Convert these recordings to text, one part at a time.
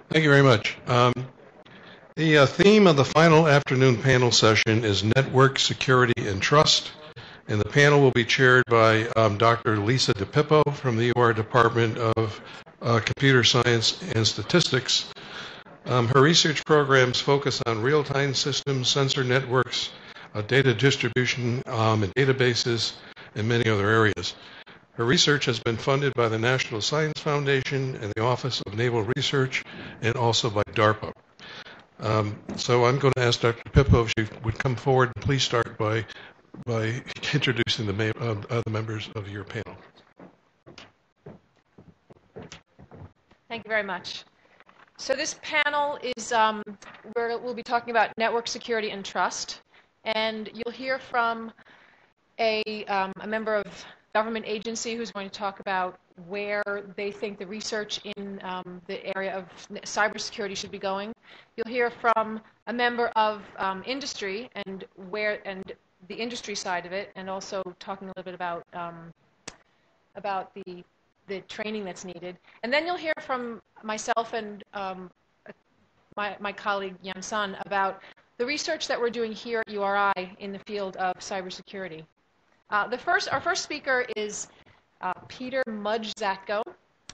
Thank you very much. The theme of the final afternoon panel session is Network Security and Trust, and the panel will be chaired by Dr. Lisa DiPippo from the UR Department of Computer Science and Statistics. Her research programs focus on real-time systems, sensor networks, data distribution, and databases, and many other areas. Her research has been funded by the National Science Foundation and the Office of Naval Research, and also by DARPA. So I'm going to ask Dr. DiPippo if she would come forward. Please start by introducing the members of your panel. Thank you very much. So this panel is where we'll be talking about network security and trust, and you'll hear from a member of government agency who's going to talk about where they think the research in the area of cybersecurity should be going. You'll hear from a member of industry and the industry side of it, and also talking a little bit about the training that's needed. And then you'll hear from myself and my colleague Yan Sun about the research that we're doing here at URI in the field of cybersecurity. Our first speaker is Peiter Mudge Zatko.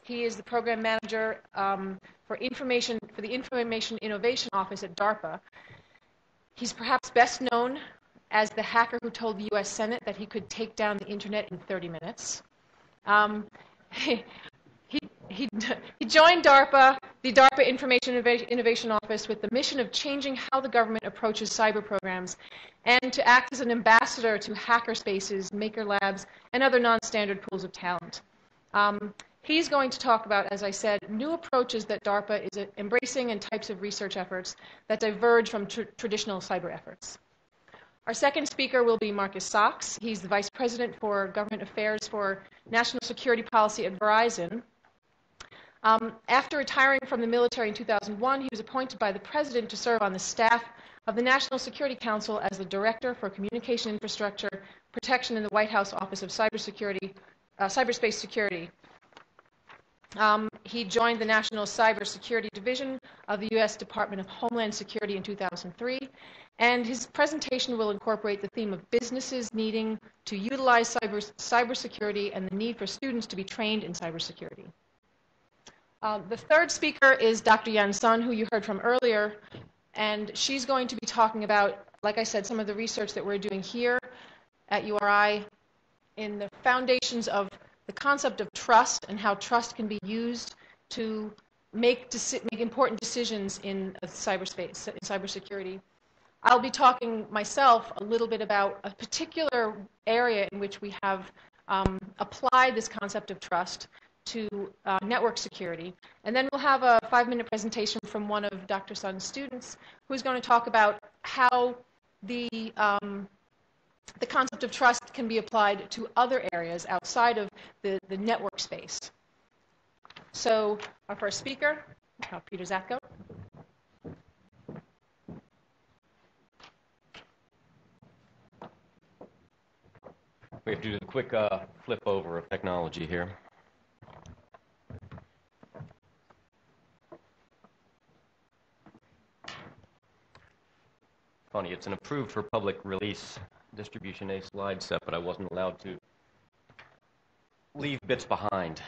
He is the program manager for the Information Innovation Office at DARPA. He's perhaps best known as the hacker who told the U.S. Senate that he could take down the internet in 30 minutes. He joined DARPA, the DARPA Information Innovation Office, with the mission of changing how the government approaches cyber programs and to act as an ambassador to hacker spaces, maker labs, and other non-standard pools of talent. He's going to talk about, as I said, new approaches that DARPA is embracing and types of research efforts that diverge from traditional cyber efforts. Our second speaker will be Marcus Sachs. He's the Vice President for Government Affairs for National Security Policy at Verizon. After retiring from the military in 2001, he was appointed by the President to serve on the staff of the National Security Council as the Director for Communication Infrastructure Protection in the White House Office of Cyberspace Security. He joined the National Cybersecurity Division of the U.S. Department of Homeland Security in 2003, and his presentation will incorporate the theme of businesses needing to utilize cybersecurity and the need for students to be trained in cybersecurity. The third speaker is Dr. Yan Sun, who you heard from earlier, and she's going to be talking about, like I said, some of the research that we're doing here at URI in the foundations of the concept of trust and how trust can be used to make important decisions in cyberspace, in cybersecurity. I'll be talking myself a little bit about a particular area in which we have applied this concept of trust to network security. And then we'll have a 5-minute presentation from one of Dr. Sun's students who's going to talk about how the concept of trust can be applied to other areas outside of the network space. So our first speaker, Peiter Zatko. We have to do a quick flip over of technology here. Funny, it's an approved for public release distribution A slide set, but I wasn't allowed to leave bits behind,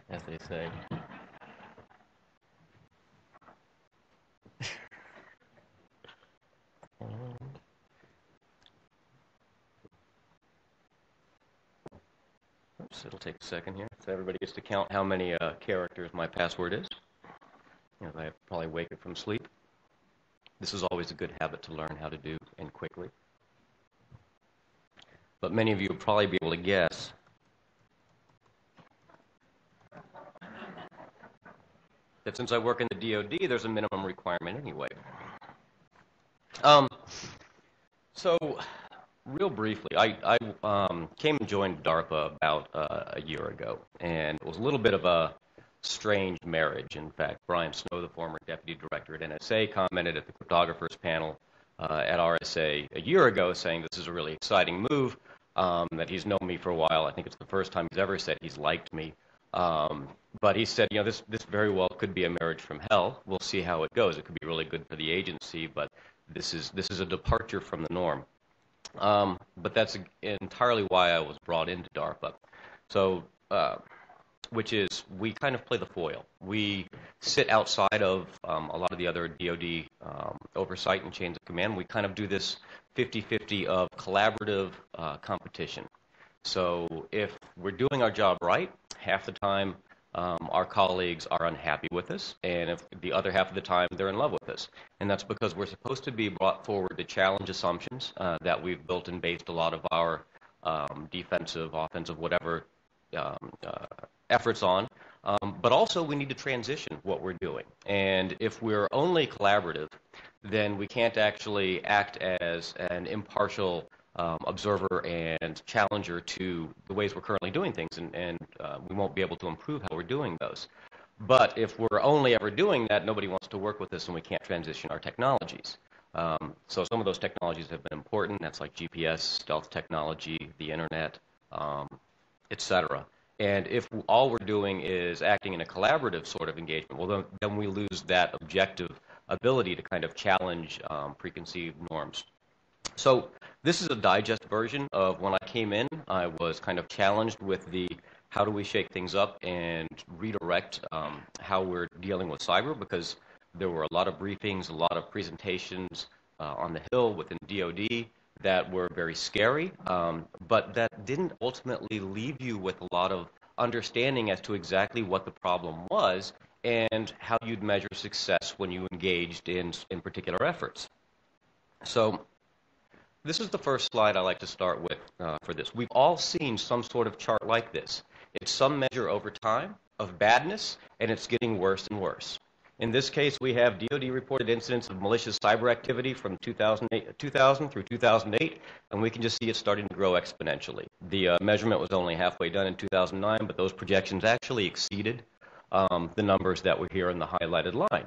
as they say. Oops, it'll take a second here. So everybody gets to count how many characters my password is. I probably wake up from sleep. This is always a good habit to learn how to do, and quickly. But many of you will probably be able to guess that since I work in the DoD, there's a minimum requirement anyway. So, real briefly, I came and joined DARPA about a year ago, and it was a little bit of a strange marriage. In fact, Brian Snow, the former deputy director at NSA, commented at the cryptographers panel at RSA a year ago saying this is a really exciting move, that he's known me for a while. I think it's the first time he's ever said he's liked me. But he said, this very well could be a marriage from hell. We'll see how it goes. It could be really good for the agency, but this is a departure from the norm. But that's entirely why I was brought into DARPA. So, which is we kind of play the foil. We sit outside of a lot of the other DoD oversight and chains of command. We kind of do this 50-50 of collaborative competition. So if we're doing our job right, half the time our colleagues are unhappy with us, and if the other half of the time they're in love with us. And that's because we're supposed to be brought forward to challenge assumptions that we've built and based a lot of our defensive, offensive, whatever efforts on. But also we need to transition what we're doing. And if we're only collaborative, then we can't actually act as an impartial observer and challenger to the ways we're currently doing things, and we won't be able to improve how we're doing those. But if we're only ever doing that, nobody wants to work with us, and we can't transition our technologies. So some of those technologies have been important. That's like GPS, stealth technology, the internet, etc. And if all we're doing is acting in a collaborative sort of engagement, well, then we lose that objective ability to kind of challenge preconceived norms. So this is a digest version of when I came in. I was kind of challenged with the how do we shake things up and redirect how we're dealing with cyber, because there were a lot of briefings, a lot of presentations on the Hill within DoD that were very scary, but that didn't ultimately leave you with a lot of understanding as to exactly what the problem was and how you'd measure success when you engaged in particular efforts. So this is the first slide I like to start with for this. We've all seen some sort of chart like this. It's some measure over time of badness, and it's getting worse and worse. In this case, we have DoD reported incidents of malicious cyber activity from 2000 through 2008, and we can just see it starting to grow exponentially. The measurement was only halfway done in 2009, but those projections actually exceeded the numbers that were here in the highlighted line.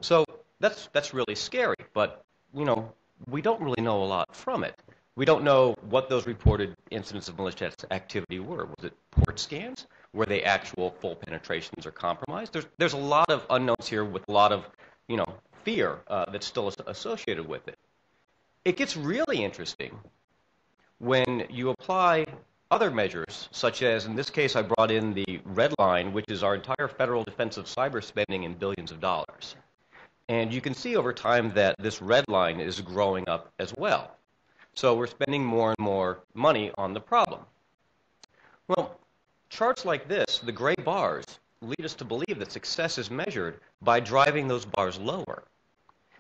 So that's really scary, but we don't really know a lot from it. We don't know what those reported incidents of malicious activity were. Was it port scans? Were they actual full penetrations or compromised? There's a lot of unknowns here with a lot of fear that's still associated with it. It gets really interesting when you apply other measures, such as, in this case, I brought in the red line, which is our entire federal defensive cyber spending in billions of dollars. And you can see over time that this red line is growing up as well. So we're spending more and more money on the problem. Well, charts like this, the gray bars, lead us to believe that success is measured by driving those bars lower.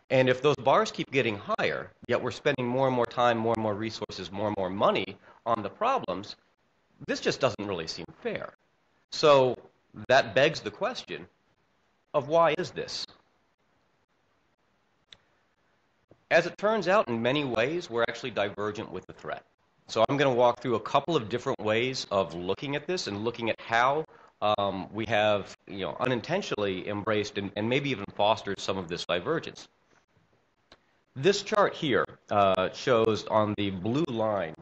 And if those bars keep getting higher, yet we're spending more and more time, more and more resources, more and more money on the problems, this just doesn't really seem fair. So that begs the question of why is this? As it turns out, in many ways, we're actually divergent with the threat. So I'm going to walk through a couple of different ways of looking at this and looking at how we have unintentionally embraced and maybe even fostered some of this divergence. This chart here shows on the blue line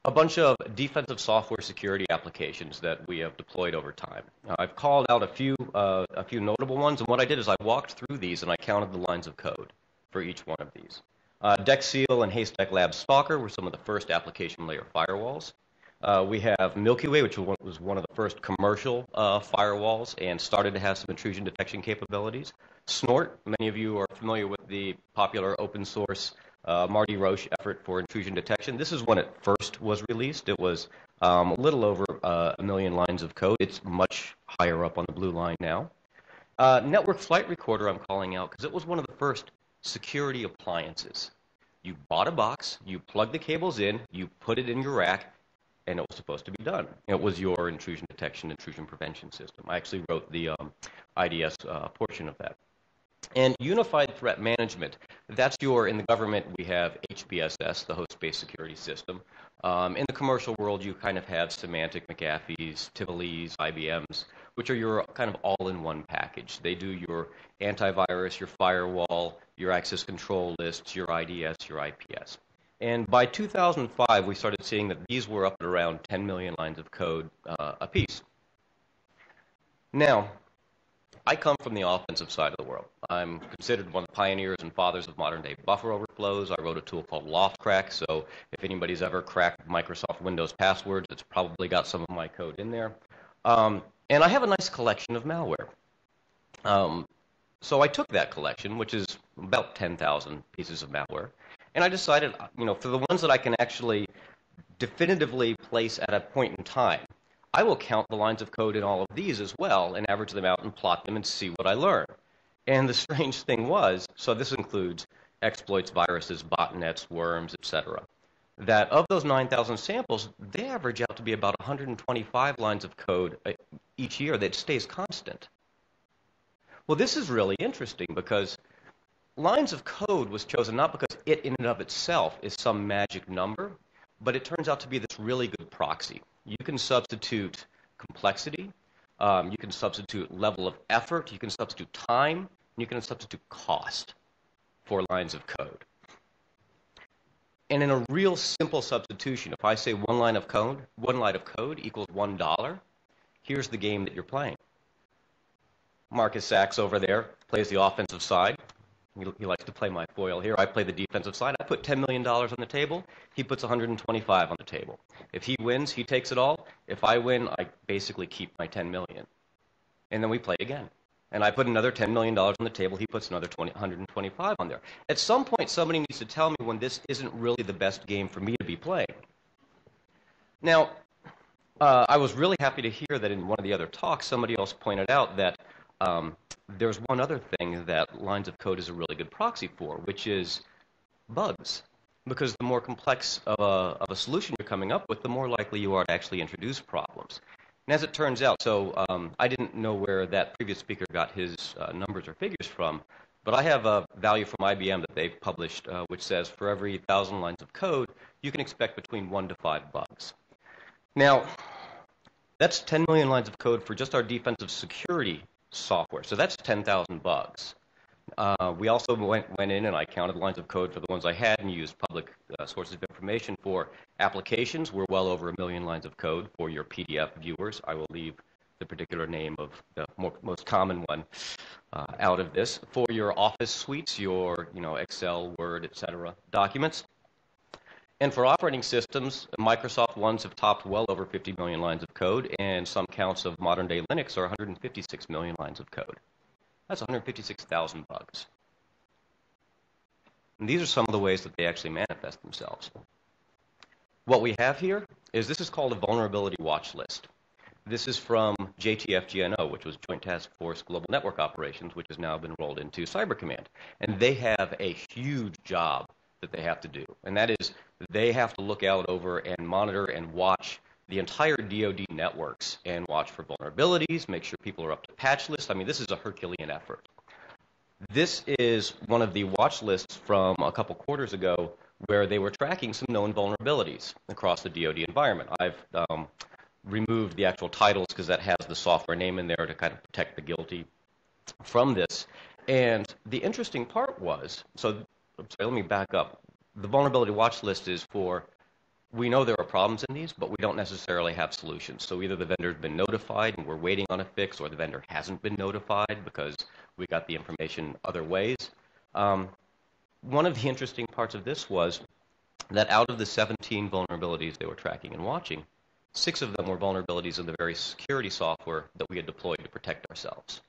a bunch of defensive software security applications that we have deployed over time. I've called out a few notable ones, and what I did is I walked through these and I counted the lines of code for each one of these. DexSeal and Haystack Labs Stalker were some of the first application layer firewalls. We have Milky Way, which was one of the first commercial firewalls and started to have some intrusion detection capabilities. Snort, many of you are familiar with the popular open source Marty Roche effort for intrusion detection. This is when it first was released. It was a little over 1 million lines of code. It's much higher up on the blue line now. Network Flight Recorder I'm calling out because it was one of the first security appliances. You bought a box, you plugged the cables in, you put it in your rack, and it was supposed to be done. It was your intrusion detection, intrusion prevention system. I actually wrote the IDS portion of that. And Unified Threat Management, that's in the government we have HBSS, the host-based security system. In the commercial world, you kind of have Symantec, McAfee's, Tivoli's, IBM's, which are your kind of all-in-one package. They do your antivirus, your firewall, your access control lists, your IDS, your IPS. And by 2005, we started seeing that these were up at around 10 million lines of code apiece. Now, I come from the offensive side of the world. I'm considered one of the pioneers and fathers of modern-day buffer overflows. I wrote a tool called LoftCrack, so if anybody's ever cracked Microsoft Windows passwords, it's probably got some of my code in there. And I have a nice collection of malware. So I took that collection, which is about 10,000 pieces of malware, and I decided, for the ones that I can actually definitively place at a point in time, I will count the lines of code in all of these as well and average them out and plot them and see what I learn. And the strange thing was, so this includes exploits, viruses, botnets, worms, etc., that of those 9,000 samples, they average out to be about 125 lines of code each year that stays constant. Well, this is really interesting because lines of code was chosen not because it in and of itself is some magic number, but it turns out to be this really good proxy. You can substitute complexity, you can substitute level of effort, you can substitute time, and you can substitute cost for lines of code. And in a real simple substitution, if I say one line of code equals $1, here's the game that you're playing. Marcus Sachs over there plays the offensive side. He likes to play my foil here. I play the defensive side. I put $10 million on the table. He puts 125 on the table. If he wins, he takes it all. If I win, I basically keep my $10 million. And then we play again. And I put another $10 million on the table. He puts another 125 on there. At some point, somebody needs to tell me when this isn't really the best game for me to be playing. Now, I was really happy to hear that in one of the other talks, somebody else pointed out that there's one other thing that lines of code is a really good proxy for, which is bugs. Because the more complex of a solution you're coming up with, the more likely you are to actually introduce problems. And as it turns out, so I didn't know where that previous speaker got his numbers or figures from, but I have a value from IBM that they've published, which says for every 1,000 lines of code, you can expect between 1 to 5 bugs. Now, that's 10 million lines of code for just our defensive security software. So that's 10,000 bugs. We also went in and I counted lines of code for the ones I had and used public sources of information for applications. We're well over 1 million lines of code for your PDF viewers. I will leave the particular name of the most common one out of this. For your Office suites, your Excel, Word, etc. documents. And for operating systems, Microsoft ones have topped well over 50 million lines of code, and some counts of modern-day Linux are 156 million lines of code. That's 156,000 bugs. And these are some of the ways that they actually manifest themselves. What we have here is this is called a vulnerability watch list. This is from JTF-GNO, which was Joint Task Force Global Network Operations, which has now been rolled into Cyber Command. And they have a huge job that they have to do, and that is they have to look out over and monitor and watch the entire DoD networks and watch for vulnerabilities, make sure people are up to patch lists. I mean, this is a Herculean effort. This is one of the watch lists from a couple quarters ago where they were tracking some known vulnerabilities across the DoD environment. I've removed the actual titles because that has the software name in there to kind of protect the guilty from this. And the interesting part was, let me back up. The vulnerability watch list is for, we know there are problems in these, but we don't necessarily have solutions. So either the vendor's been notified and we're waiting on a fix, or the vendor hasn't been notified because we got the information other ways. One of the interesting parts of this was that out of the 17 vulnerabilities they were tracking and watching, 6 of them were vulnerabilities in the very security software that we had deployed to protect ourselves.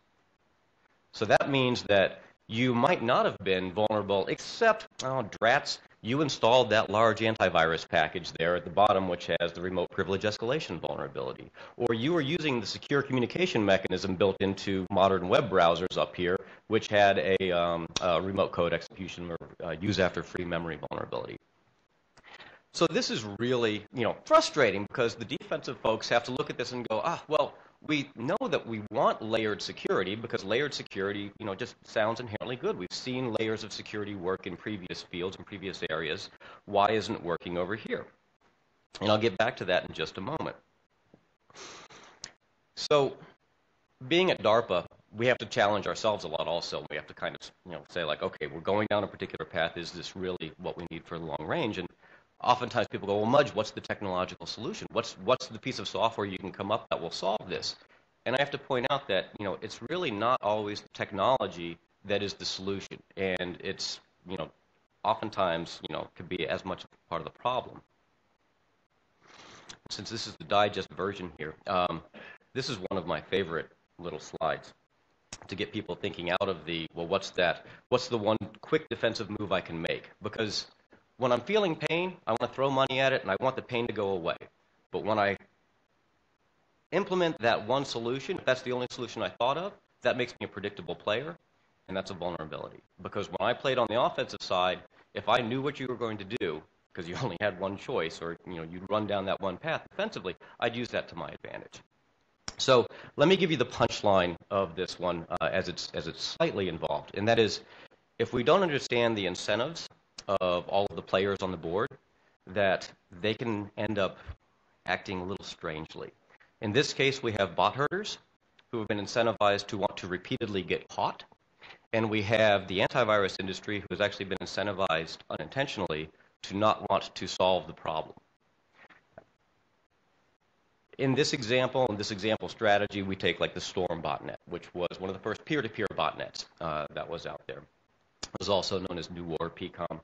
So that means that you might not have been vulnerable, except, oh, drats, you installed that large antivirus package there at the bottom, which has the remote privilege escalation vulnerability. Or you were using the secure communication mechanism built into modern web browsers up here, which had a remote code execution or use after free memory vulnerability. So this is really, frustrating because the defensive folks have to look at this and go, well, we know that we want layered security because layered security, just sounds inherently good. We've seen layers of security work in previous fields and previous areas. Why isn't it working over here? And I'll get back to that in just a moment. So being at DARPA, we have to challenge ourselves a lot also. We have to kind of, say like, okay, we're going down a particular path. Is this really what we need for the long range? And oftentimes people go, well, Mudge, what's the technological solution? What's the piece of software you can come up that will solve this? And I have to point out that, it's really not always the technology that is the solution. And it's, oftentimes, could be as much part of the problem. Since this is the digest version here, this is one of my favorite little slides to get people thinking out of the, well, what's the one quick defensive move I can make? Because when I'm feeling pain, I want to throw money at it, and I want the pain to go away. But when I implement that one solution, if that's the only solution I thought of, that makes me a predictable player, and that's a vulnerability. Because when I played on the offensive side, if I knew what you were going to do, because you only had one choice, or you'd run down that one path defensively, I'd use that to my advantage. So let me give you the punchline of this one as it's slightly involved, and that is, if we don't understand the incentives of all of the players on the board, that they can end up acting a little strangely. In this case, we have bot herders who have been incentivized to want to repeatedly get caught, and we have the antivirus industry who has actually been incentivized unintentionally to not want to solve the problem. In this example strategy, we take like the Storm botnet, which was one of the first peer-to-peer botnets that was out there. It was also known as New War, PCOM.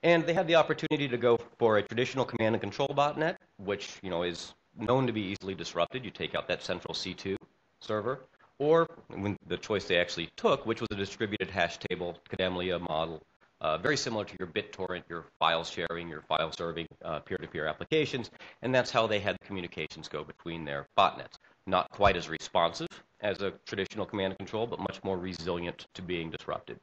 And they had the opportunity to go for a traditional command and control botnet, which is known to be easily disrupted. You take out that central C2 server, or the choice they actually took, which was a distributed hash table, Kademlia model, very similar to your BitTorrent, your file sharing, your file serving peer-to-peer applications, and that's how they had the communications go between their botnets. Not quite as responsive as a traditional command and control, but much more resilient to being disrupted.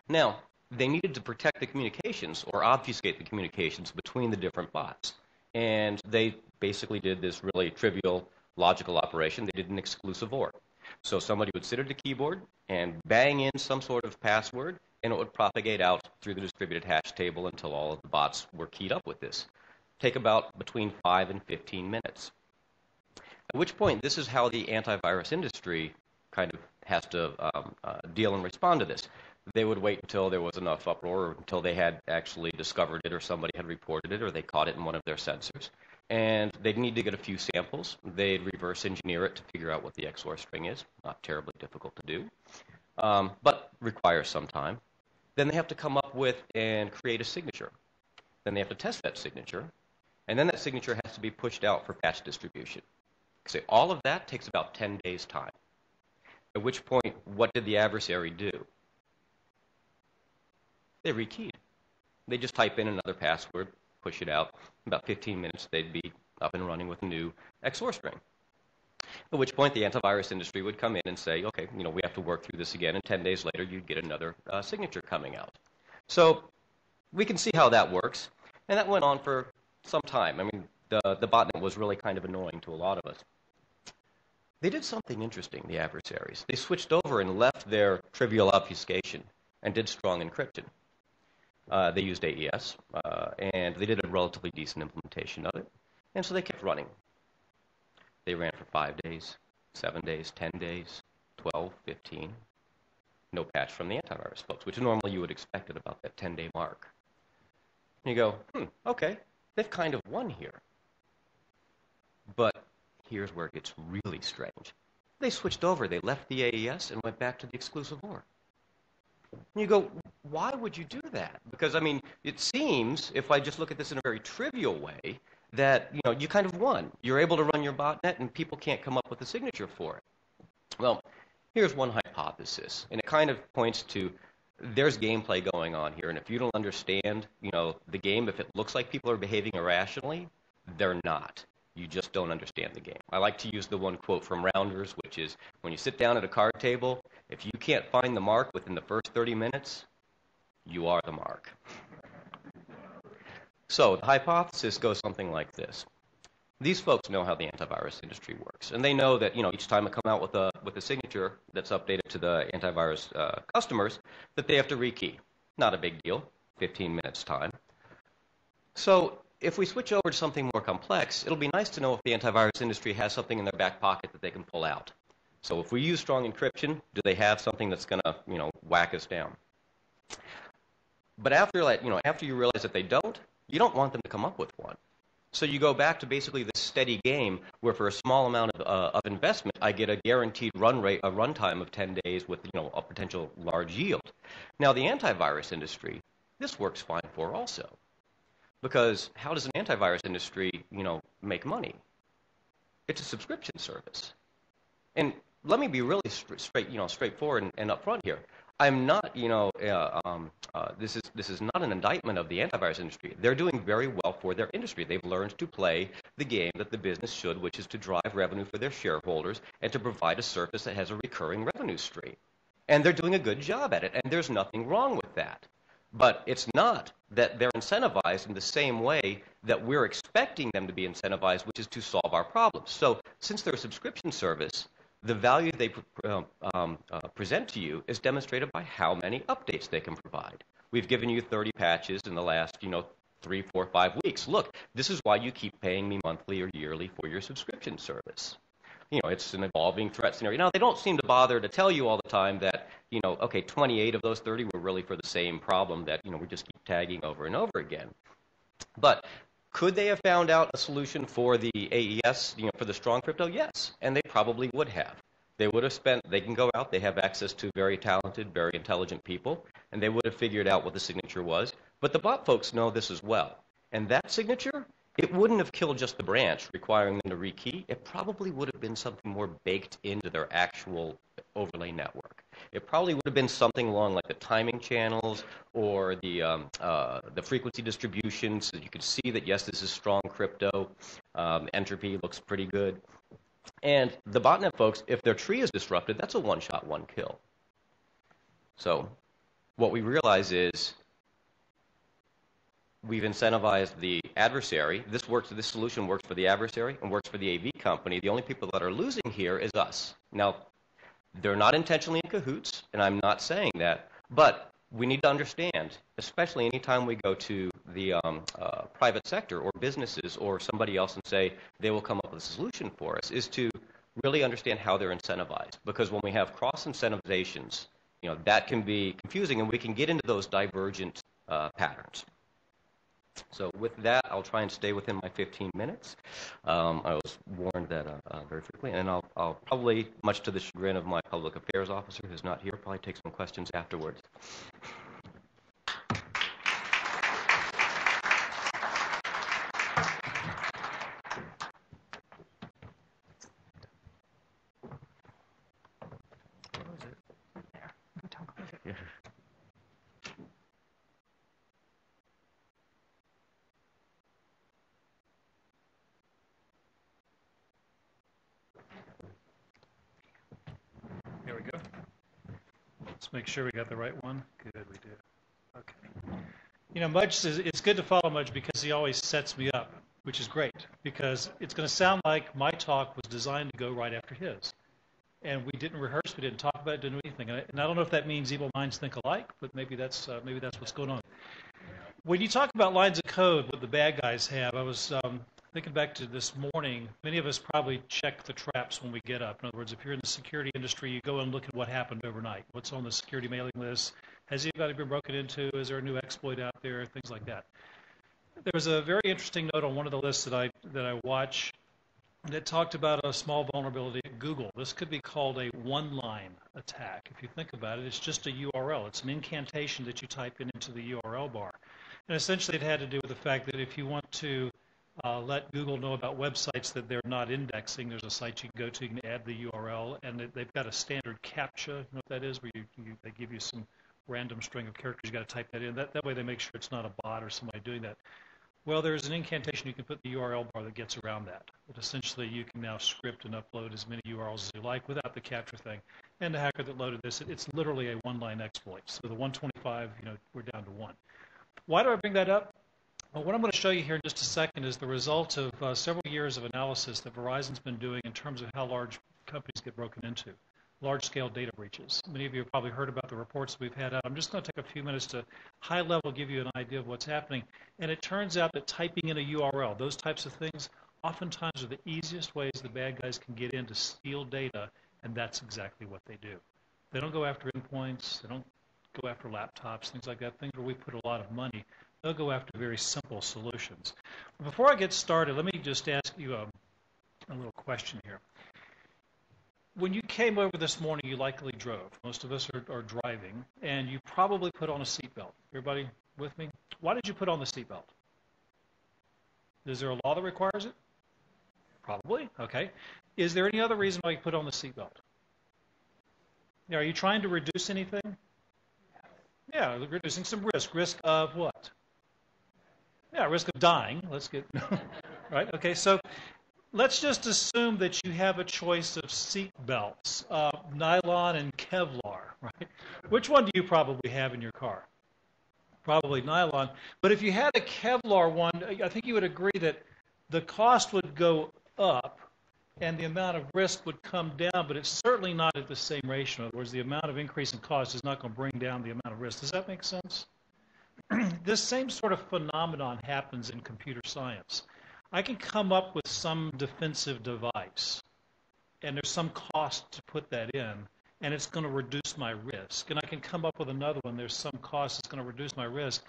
Now, they needed to protect the communications or obfuscate the communications between the different bots. And they basically did this really trivial logical operation. They did an exclusive OR. So somebody would sit at a keyboard and bang in some sort of password, and it would propagate out through the distributed hash table until all of the bots were keyed up with this. Take about between 5 and 15 minutes. At which point, this is how the antivirus industry kind of has to deal and respond to this. They would wait until there was enough uproar, or until they had actually discovered it, or somebody had reported it, or they caught it in one of their sensors. And they'd need to get a few samples. They'd reverse engineer it to figure out what the XOR string is. Not terribly difficult to do, but requires some time. Then they have to come up with and create a signature. Then they have to test that signature. And then that signature has to be pushed out for patch distribution. So all of that takes about 10 days' time. At which point, what did the adversary do? They rekeyed. They just type in another password, push it out. In about 15 minutes, they'd be up and running with a new XOR string. At which point, the antivirus industry would come in and say, okay, we have to work through this again, and 10 days later, you'd get another signature coming out. So we can see how that works, and that went on for some time. I mean, the botnet was really kind of annoying to a lot of us. They did something interesting, the adversaries. They switched over and left their trivial obfuscation and did strong encryption. They used AES, and they did a relatively decent implementation of it. And so they kept running. They ran for 5 days, 7 days, 10 days, 12, 15. No patch from the antivirus folks, which normally you would expect at about that 10-day mark. And you go, okay, they've kind of won here. But here's where it gets really strange. They switched over. They left the AES and went back to the exclusive OR. And you go, why would you do that? Because, I mean, it seems, if I just look at this in a very trivial way, that, you kind of won. You're able to run your botnet, and people can't come up with a signature for it. Well, here's one hypothesis, and it kind of points to there's gameplay going on here, and if you don't understand, the game, if it looks like people are behaving irrationally, they're not. You just don't understand the game. I like to use the one quote from Rounders, which is, when you sit down at a card table, if you can't find the mark within the first 30 minutes, you are the mark. So the hypothesis goes something like this. These folks know how the antivirus industry works, and they know that each time I come out with a signature that's updated to the antivirus customers, that they have to rekey. Not a big deal, 15 minutes time. So if we switch over to something more complex, it'll be nice to know if the antivirus industry has something in their back pocket that they can pull out. So if we use strong encryption, do they have something that's going to whack us down? But after you realize that they don't, you don't want them to come up with one. So you go back to basically this steady game where for a small amount of investment, I get a guaranteed run rate, a runtime of 10 days with a potential large yield. Now, the antivirus industry, this works fine for also. Because how does an antivirus industry, make money? It's a subscription service. And let me be really straightforward and upfront here. I'm not, this is not an indictment of the antivirus industry. They're doing very well for their industry. They've learned to play the game that the business should, which is to drive revenue for their shareholders and to provide a service that has a recurring revenue stream. And they're doing a good job at it, and there's nothing wrong with that. But it's not that they're incentivized in the same way that we're expecting them to be incentivized, which is to solve our problems. So since they're a subscription service, the value they present to you is demonstrated by how many updates they can provide. We've given you 30 patches in the last, 3, 4, 5 weeks. Look, this is why you keep paying me monthly or yearly for your subscription service. It's an evolving threat scenario. Now, they don't seem to bother to tell you all the time that, 28 of those 30 were really for the same problem that, we just keep tagging over and over again. But could they have found out a solution for the AES, for the strong crypto? Yes, and they probably would have. They would have they can go out, they have access to very talented, very intelligent people, and they would have figured out what the signature was. But the bot folks know this as well. And that signature, it wouldn't have killed just the branch, requiring them to rekey. It probably would have been something more baked into their actual overlay network. It probably would have been something along like the timing channels or the frequency distribution, so you could see that, yes, this is strong crypto. Entropy looks pretty good. And the botnet folks, if their tree is disrupted, that's a one-shot, one-kill. So what we realize is we've incentivized the adversary. This solution works for the adversary and works for the AV company. The only people that are losing here is us. Now, they're not intentionally in cahoots, and I'm not saying that, but we need to understand, especially anytime we go to the private sector or businesses or somebody else and say they will come up with a solution for us, is to really understand how they're incentivized. Because when we have cross-incentivizations, that can be confusing, and we can get into those divergent patterns. So with that, I'll try and stay within my 15 minutes. I was warned that very frequently, and I'll probably, much to the chagrin of my public affairs officer who's not here, probably take some questions afterwards. There we go. Let's make sure we got the right one. Good, we do. Okay. Mudge says it's good to follow Mudge because he always sets me up, which is great, because it's going to sound like my talk was designed to go right after his. And we didn't rehearse, we didn't talk about it, didn't do anything. And I don't know if that means evil minds think alike, but maybe that's what's going on. When you talk about lines of code, what the bad guys have, I was thinking back to this morning. Many of us probably check the traps when we get up. In other words, if you're in the security industry, you go and look at what happened overnight. What's on the security mailing list? Has anybody been broken into? Is there a new exploit out there? Things like that. There was a very interesting note on one of the lists that I watch that talked about a small vulnerability at Google. This could be called a one-line attack. If you think about it, it's just a URL. It's an incantation that you type into the URL bar. And essentially it had to do with the fact that if you want to let Google know about websites that they're not indexing, there's a site you can go to, you can add the URL, and they've got a standard CAPTCHA, you know what that is, where they give you some random string of characters, you got to type that in. That way they make sure it's not a bot or somebody doing that. Well, there's an incantation you can put in the URL bar that gets around that. But essentially you can now script and upload as many URLs as you like without the CAPTCHA thing. And the hacker that loaded this, it's literally a one-line exploit. So the 125, we're down to 1. Why do I bring that up? Well, what I'm going to show you here in just a second is the result of several years of analysis that Verizon's been doing in terms of how large companies get broken into, large-scale data breaches. Many of you have probably heard about the reports we've had out. I'm just going to take a few minutes to high-level give you an idea of what's happening. And it turns out that typing in a URL, those types of things, oftentimes are the easiest ways the bad guys can get in to steal data, and that's exactly what they do. They don't go after endpoints. They don't go after laptops, things like that, things where we put a lot of money. They'll go after very simple solutions. Before I get started, let me just ask you a little question here. When you came over this morning, you likely drove. Most of us are driving, and you probably put on a seatbelt. Everybody with me? Why did you put on the seatbelt? Is there a law that requires it? Probably. Okay. Is there any other reason why you put on the seatbelt? Are you trying to reduce anything? Yeah, reducing some risk. Risk of what? Yeah, risk of dying. Let's get right. Okay, so let's just assume that you have a choice of seat belts, nylon and Kevlar, right? Which one do you probably have in your car? Probably nylon. But if you had a Kevlar one, I think you would agree that the cost would go up and the amount of risk would come down, but it's certainly not at the same ratio. In other words, the amount of increase in cost is not going to bring down the amount of risk. Does that make sense? This same sort of phenomenon happens in computer science. I can come up with some defensive device, and there's some cost to put that in, and it's going to reduce my risk. And I can come up with another one. There's some cost that's going to reduce my risk.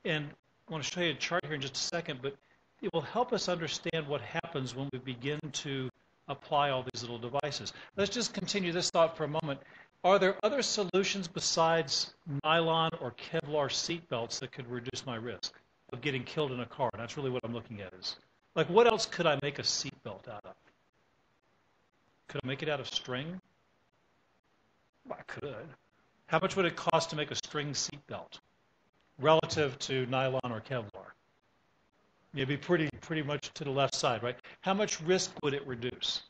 And I want to show you a chart here in just a second, but it will help us understand what happens when we begin to apply all these little devices. Let's just continue this thought for a moment. Are there other solutions besides nylon or Kevlar seatbelts that could reduce my risk of getting killed in a car? And that's really what I'm looking at is, like, what else could I make a seatbelt out of? Could I make it out of string? Well, I could. How much would it cost to make a string seatbelt relative to nylon or Kevlar? It'd be pretty much to the left side, right? How much risk would it reduce?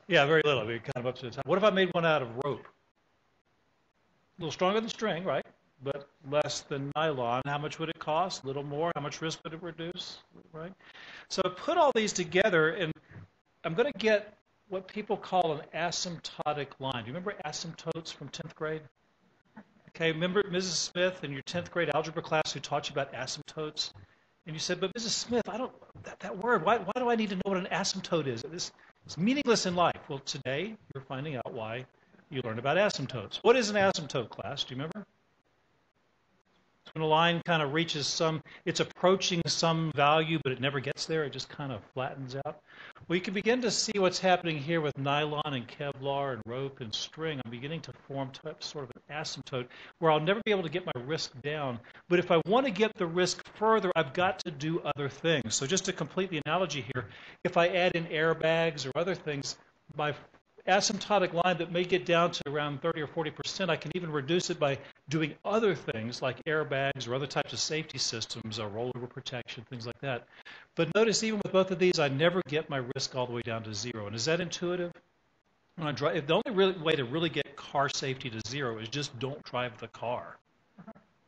Yeah, very little. It'd be kind of up to the top. What if I made one out of rope? A little stronger than string, right? But less than nylon. How much would it cost? A little more. How much risk would it reduce, right? So I put all these together, and I'm going to get what people call an asymptotic line. Do you remember asymptotes from 10th grade? Okay, remember Mrs. Smith in your 10th grade algebra class who taught you about asymptotes? And you said, but Mrs. Smith, I don't, that word, why do I need to know what an asymptote is? It's meaningless in life. Well, today you're finding out why you learned about asymptotes. What is an asymptote, class? Do you remember? It's when a line kind of reaches it's approaching some value, but it never gets there. It just kind of flattens out. Well, you can begin to see what's happening here with nylon and Kevlar and rope and string. I'm beginning to form sort of an asymptote where I'll never be able to get my risk down. But if I want to get the risk further, I've got to do other things. So just to complete the analogy here, if I add in airbags or other things, my asymptotic line that may get down to around 30 or 40%, I can even reduce it by doing other things like airbags or other types of safety systems or rollover protection, things like that. But notice even with both of these, I never get my risk all the way down to zero. And is that intuitive? When I drive, the only way to really get car safety to zero is just don't drive the car,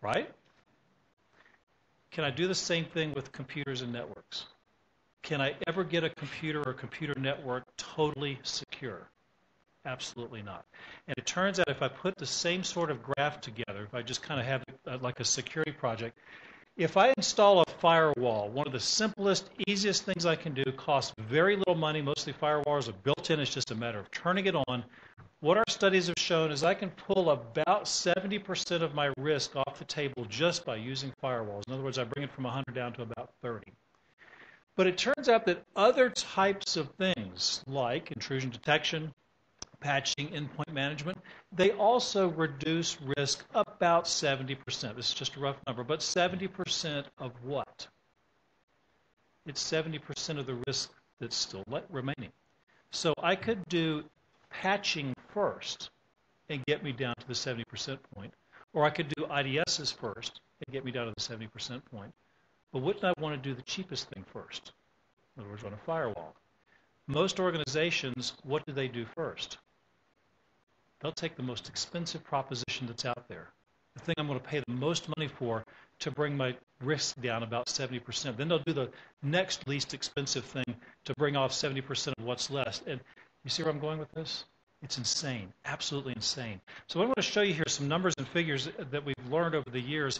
right? Can I do the same thing with computers and networks? Can I ever get a computer or computer network totally secure? Absolutely not. And it turns out if I put the same sort of graph together, if I just kind of have it like a security project, if I install a firewall, one of the simplest, easiest things I can do, costs very little money. Mostly firewalls are built in. It's just a matter of turning it on. What our studies have shown is I can pull about 70% of my risk off the table just by using firewalls. In other words, I bring it from 100 down to about 30. But it turns out that other types of things like intrusion detection, patching, endpoint management, they also reduce risk about 70%. This is just a rough number, but 70% of what? It's 70% of the risk that's still remaining. So I could do patching first and get me down to the 70% point, or I could do IDSs first and get me down to the 70% point. But wouldn't I want to do the cheapest thing first? In other words, run a firewall. Most organizations, what do they do first? They'll take the most expensive proposition that's out there, the thing I'm going to pay the most money for to bring my risk down about 70%. Then they'll do the next least expensive thing to bring off 70% of what's left. And you see where I'm going with this? It's insane, absolutely insane. So what I want to show you here, some numbers and figures that we've learned over the years,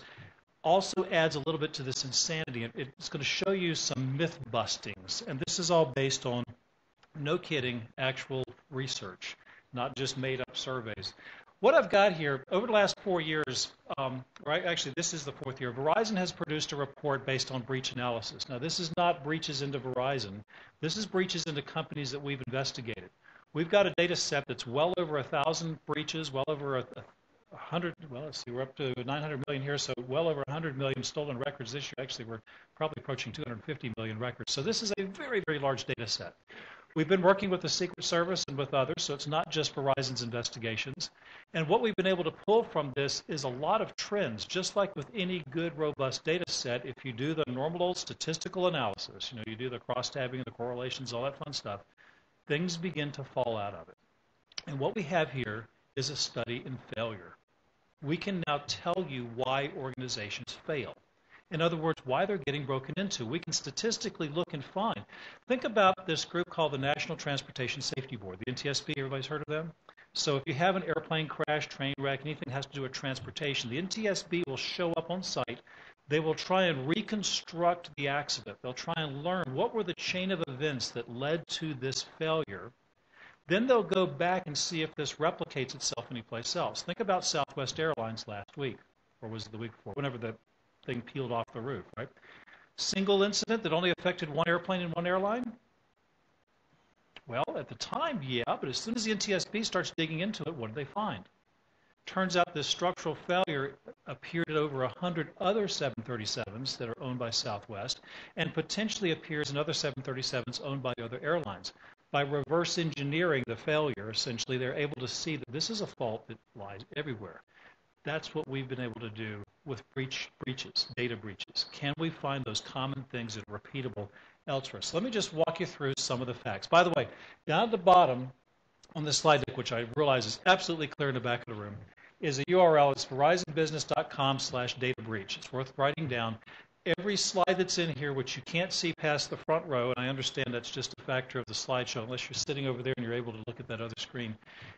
also adds a little bit to this insanity. It's going to show you some myth bustings. And this is all based on, no kidding, actual research, not just made up surveys. What I've got here, over the last 4 years, right, actually this is the 4th year, Verizon has produced a report based on breach analysis. Now this is not breaches into Verizon. This is breaches into companies that we've investigated. We've got a data set that's well over 1,000 breaches, well over 100, well, let's see, we're up to 900 million here, so well over 100 million stolen records this year. Actually, we're probably approaching 250 million records. So this is a very, very large data set. We've been working with the Secret Service and with others, so it's not just Verizon's investigations. And what we've been able to pull from this is a lot of trends. Just like with any good, robust data set, if you do the normal old statistical analysis, you do the cross-tabbing, the correlations, all that fun stuff, things begin to fall out of it. And what we have here is a study in failure. We can now tell you why organizations fail. In other words, why they're getting broken into. We can statistically look and find. Think about this group called the National Transportation Safety Board, the NTSB. Everybody's heard of them? So if you have an airplane crash, train wreck, anything that has to do with transportation, the NTSB will show up on site. They will try and reconstruct the accident. They'll try and learn what were the chain of events that led to this failure. Then they'll go back and see if this replicates itself anyplace else. Think about Southwest Airlines last week, or was it the week before, whenever the thing peeled off the roof, right? Single incident that only affected one airplane and one airline? Well, at the time, yeah, but as soon as the NTSB starts digging into it, what do they find? Turns out this structural failure appeared at over 100 other 737s that are owned by Southwest, and potentially appears in other 737s owned by other airlines. By reverse engineering the failure, essentially, they're able to see that this is a fault that lies everywhere. That's what we've been able to do with breaches, data breaches. Can we find those common things that are repeatable elsewhere? So let me just walk you through some of the facts. By the way, down at the bottom on this slide deck, which I realize is absolutely clear in the back of the room, is a URL. It's verizonbusiness.com/databreach. It's worth writing down. Every slide that's in here, which you can't see past the front row, and I understand that's just a factor of the slideshow, unless you're sitting over there and you're able to look at that other screen.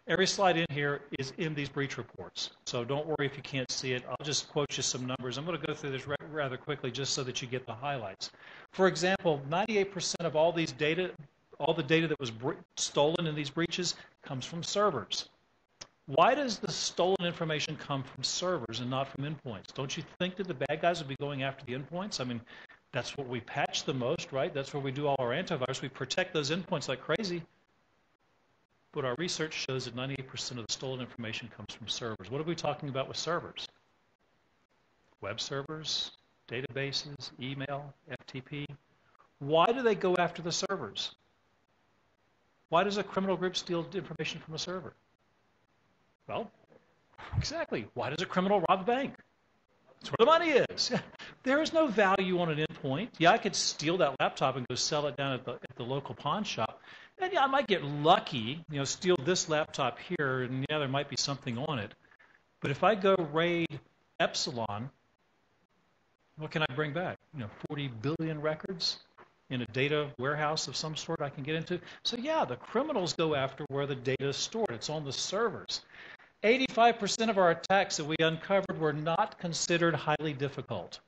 Every slide in here is in these breach reports. So don't worry if you can't see it. I'll just quote you some numbers. I'm going to go through this rather quickly just so that you get the highlights. For example, 98% of all the data that was stolen in these breaches comes from servers. Why does the stolen information come from servers and not from endpoints? Don't you think that the bad guys would be going after the endpoints? I mean, that's what we patch the most, right? That's where we do all our antivirus. We protect those endpoints like crazy. But our research shows that 98% of the stolen information comes from servers. What are we talking about with servers? Web servers, databases, email, FTP. Why do they go after the servers? Why does a criminal group steal information from a server? Well, exactly. Why does a criminal rob a bank? That's where the money is. There is no value on an endpoint. Yeah, I could steal that laptop and go sell it down at the local pawn shop. And yeah, I might get lucky, steal this laptop here, and yeah, there might be something on it. But if I go raid Epsilon, what can I bring back? 40 billion records in a data warehouse of some sort I can get into. So yeah, the criminals go after where the data is stored. It's on the servers. 85% of our attacks that we uncovered were not considered highly difficult.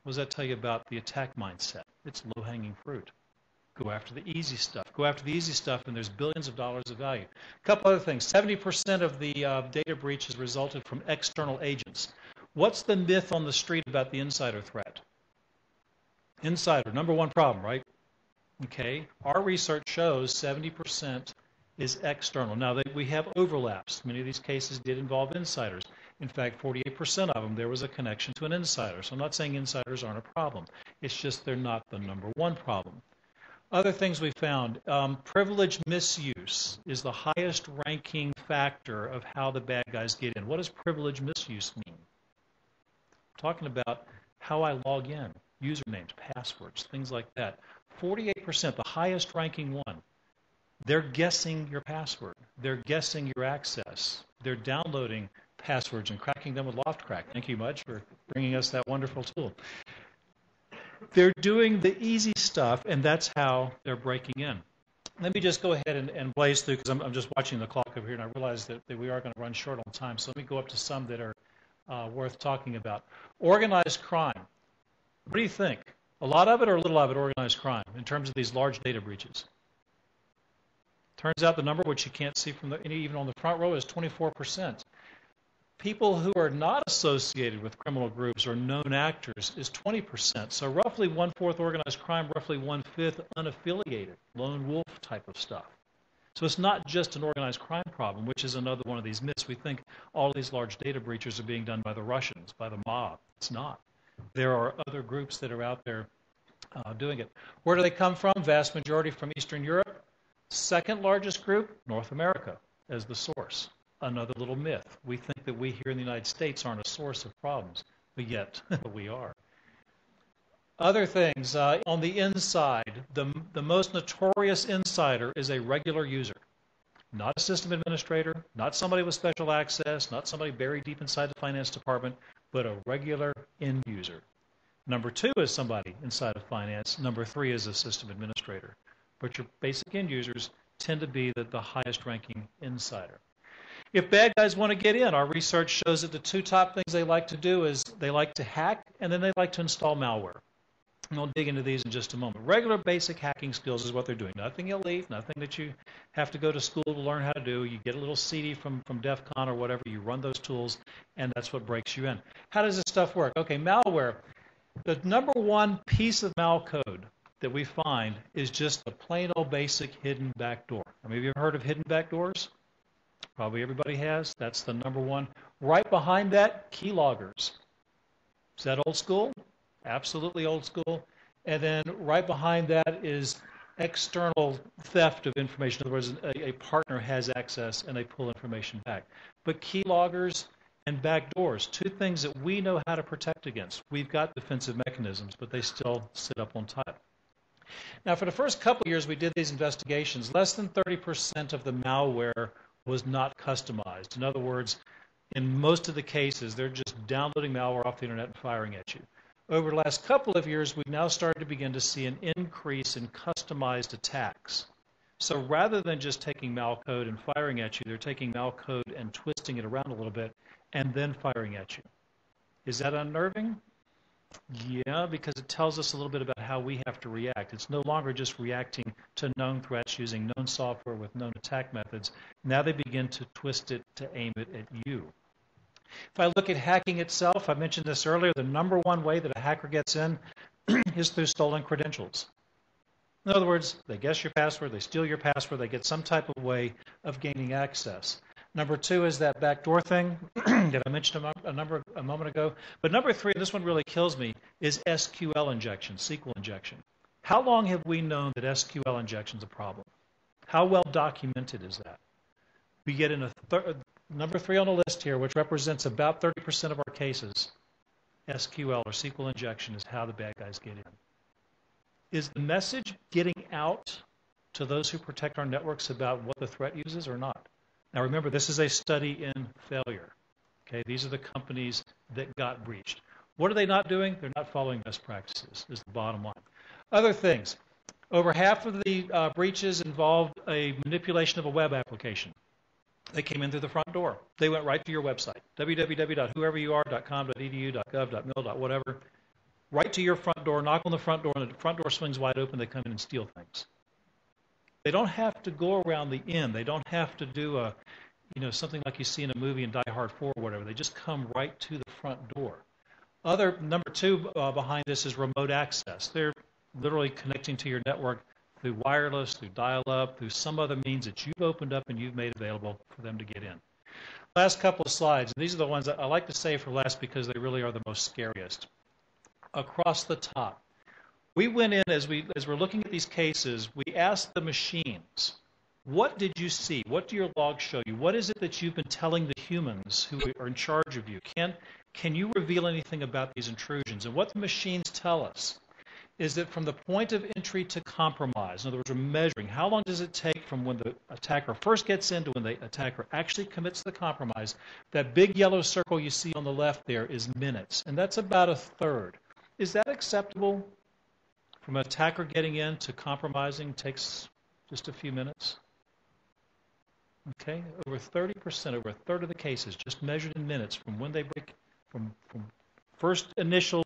What does that tell you about the attack mindset? It's low-hanging fruit. Go after the easy stuff. Go after the easy stuff, and there's billions of dollars of value. A couple other things. 70% of the data breaches resulted from external agents. What's the myth on the street about the insider threat? Insider, number one problem, right? Okay. Our research shows 70% is external. Now, we have overlaps. Many of these cases did involve insiders. In fact, 48% of them, there was a connection to an insider. So I'm not saying insiders aren't a problem. It's just they're not the number one problem. Other things we found, privilege misuse is the highest ranking factor of how the bad guys get in. What does privilege misuse mean? I'm talking about how I log in, usernames, passwords, things like that. 48%, the highest ranking one. They're guessing your password. They're guessing your access. They're downloading passwords and cracking them with LoftCrack. Thank you, Mudge, for bringing us that wonderful tool. They're doing the easy stuff, and that's how they're breaking in. Let me just go ahead and blaze through, because I'm just watching the clock over here, and I realize that we are going to run short on time. So let me go up to some that are worth talking about. Organized crime. What do you think? A lot of it or a little of it organized crime in terms of these large data breaches? Turns out the number, which you can't see from even on the front row, is 24%. people who are not associated with criminal groups or known actors is 20%. So roughly one-fourth organized crime, roughly one-fifth unaffiliated, lone wolf type of stuff. So it's not just an organized crime problem, which is another one of these myths. We think all of these large data breaches are being done by the Russians, by the mob. It's not. There are other groups that are out there doing it. Where do they come from? Vast majority from Eastern Europe. Second largest group, North America, as the source. Another little myth. We think that we here in the United States aren't a source of problems, but yet we are. Other things, on the inside, the most notorious insider is a regular user. Not a system administrator, not somebody with special access, not somebody buried deep inside the finance department, but a regular end user. Number 2 is somebody inside of finance. Number 3 is a system administrator. But your basic end users tend to be the highest ranking insider. If bad guys want to get in, our research shows that the 2 top things they like to do is they like to hack and then they like to install malware. And we'll dig into these in just a moment. Regular basic hacking skills is what they're doing. Nothing elite, nothing that you have to go to school to learn how to do. You get a little CD from DEF CON or whatever, you run those tools, and that's what breaks you in. How does this stuff work? Okay, malware. The number 1 piece of malcode that we find is just a plain old basic hidden backdoor. I mean, have you ever heard of hidden backdoors? Probably everybody has. That's the number 1. Right behind that, keyloggers. Is that old school? Absolutely old school. And then right behind that is external theft of information. In other words, a partner has access and they pull information back. But keyloggers and backdoors, 2 things that we know how to protect against. We've got defensive mechanisms, but they still sit up on top. Now, for the first couple of years we did these investigations, less than 30% of the malware was not customized. In other words, in most of the cases, they're just downloading malware off the internet and firing at you. Over the last couple of years, we've now started to begin to see an increase in customized attacks. So rather than just taking malcode and firing at you, they're taking malcode and twisting it around a little bit and then firing at you. Is that unnerving? Yeah, because it tells us a little bit about how we have to react. It's no longer just reacting to known threats using known software with known attack methods. Now they begin to twist it to aim it at you. If I look at hacking itself, I mentioned this earlier, the number 1 way that a hacker gets in is through stolen credentials. In other words, they guess your password, they steal your password, they get some type of way of gaining access. Number 2 is that backdoor thing that I mentioned a moment ago. But number 3, and this one really kills me, is SQL injection, SQL injection. How long have we known that SQL injection is a problem? How well documented is that? We get in number 3 on the list here, which represents about 30% of our cases. SQL or SQL injection is how the bad guys get in. Is the message getting out to those who protect our networks about what the threat uses or not? Now remember, this is a study in failure. Okay, these are the companies that got breached. What are they not doing? They're not following best practices, is the bottom line. Other things. Over half of the breaches involved a manipulation of a web application. They came in through the front door. They went right to your website, www.whoeveryouare.com.edu.gov.mil. whatever. Right to your front door, knock on the front door, and the front door swings wide open, they come in and steal things. They don't have to go around the end. They don't have to do something like you see in a movie in Die Hard 4 or whatever. They just come right to the front door. Number 2 behind this is remote access. They're literally connecting to your network through wireless, through dial-up, through some other means that you've opened up and you've made available for them to get in. Last couple of slides, and these are the ones that I like to save for last because they really are the most scariest. Across the top. We went in, as we're looking at these cases, we asked the machines, what did you see? What do your logs show you? What is it that you've been telling the humans who are in charge of you? Can you reveal anything about these intrusions? And what the machines tell us is that from the point of entry to compromise, in other words, we're measuring how long does it take from when the attacker first gets in to when the attacker actually commits the compromise. That big yellow circle you see on the left there is minutes, and that's about a third. Is that acceptable? From an attacker getting in to compromising takes just a few minutes. Okay, over 30%, over a third of the cases, just measured in minutes from when they break, from first initial,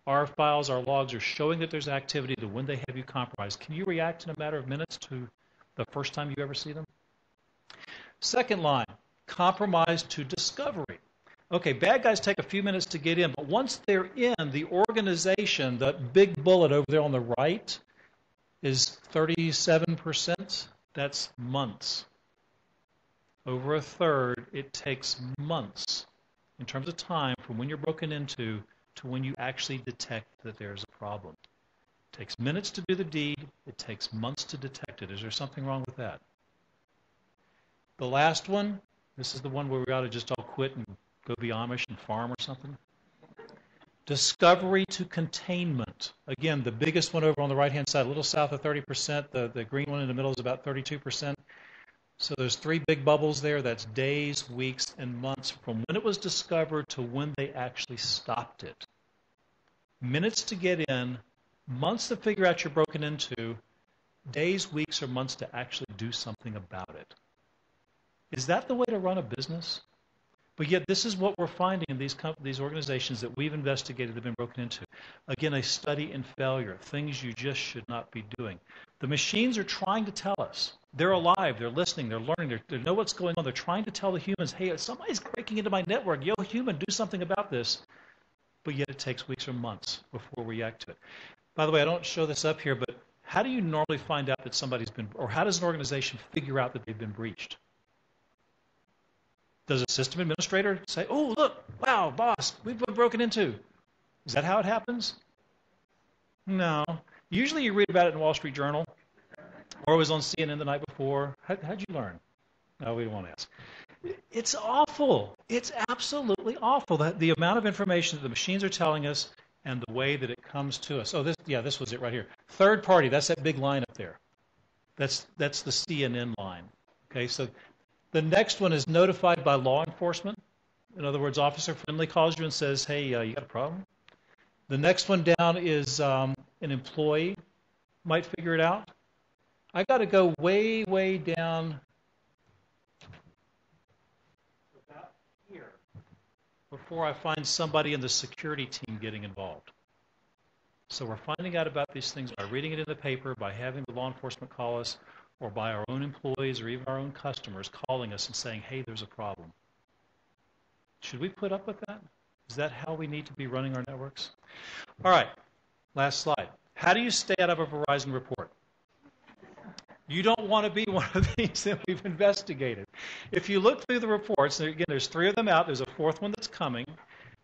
our files, our logs are showing that there's activity to when they have you compromised. Can you react in a matter of minutes to the first time you ever see them? Second line, compromise to discovery. Okay, bad guys take a few minutes to get in, but once they're in, the organization, the big bullet over there on the right, is 37%. That's months. Over a third, it takes months in terms of time from when you're broken into to when you actually detect that there's a problem. It takes minutes to do the deed. It takes months to detect it. Is there something wrong with that? The last one, this is the one where we ought to just all quit and go be Amish and farm or something. Discovery to containment. Again, the biggest one over on the right-hand side, a little south of 30%. The green one in the middle is about 32%. So there's three big bubbles there. That's days, weeks, and months from when it was discovered to when they actually stopped it. Minutes to get in, months to figure out you're broken into, days, weeks, or months to actually do something about it. Is that the way to run a business? But yet this is what we're finding in these organizations that we've investigated that have been broken into. Again, a study in failure, things you just should not be doing. The machines are trying to tell us. They're alive, they're listening, they're learning, they know what's going on. They're trying to tell the humans, hey, somebody's breaking into my network. Yo, human, do something about this. But yet it takes weeks or months before we react to it. By the way, I don't show this up here, but how do you normally find out that somebody's been, or how does an organization figure out that they've been breached? Does a system administrator say, oh, look, wow, boss, we've been broken into? Is that how it happens? No. Usually you read about it in Wall Street Journal, or it was on CNN the night before. How'd you learn? No, we don't want to ask. It's awful. It's absolutely awful, the amount of information that the machines are telling us and the way that it comes to us. Oh, this was it right here. Third party, that's that big line up there. That's the CNN line. Okay, so the next one is notified by law enforcement. In other words, Officer Friendly calls you and says, hey, you got a problem? The next one down is an employee might figure it out. I got to go way, way down about here before I find somebody in the security team getting involved. So we're finding out about these things by reading it in the paper, by having the law enforcement call us, or by our own employees or even our own customers calling us and saying, hey, there's a problem. Should we put up with that? Is that how we need to be running our networks? All right, last slide. How do you stay out of a Verizon report? You don't want to be one of these that we've investigated. If you look through the reports, and again, there's 3 of them out. There's a 4th one that's coming.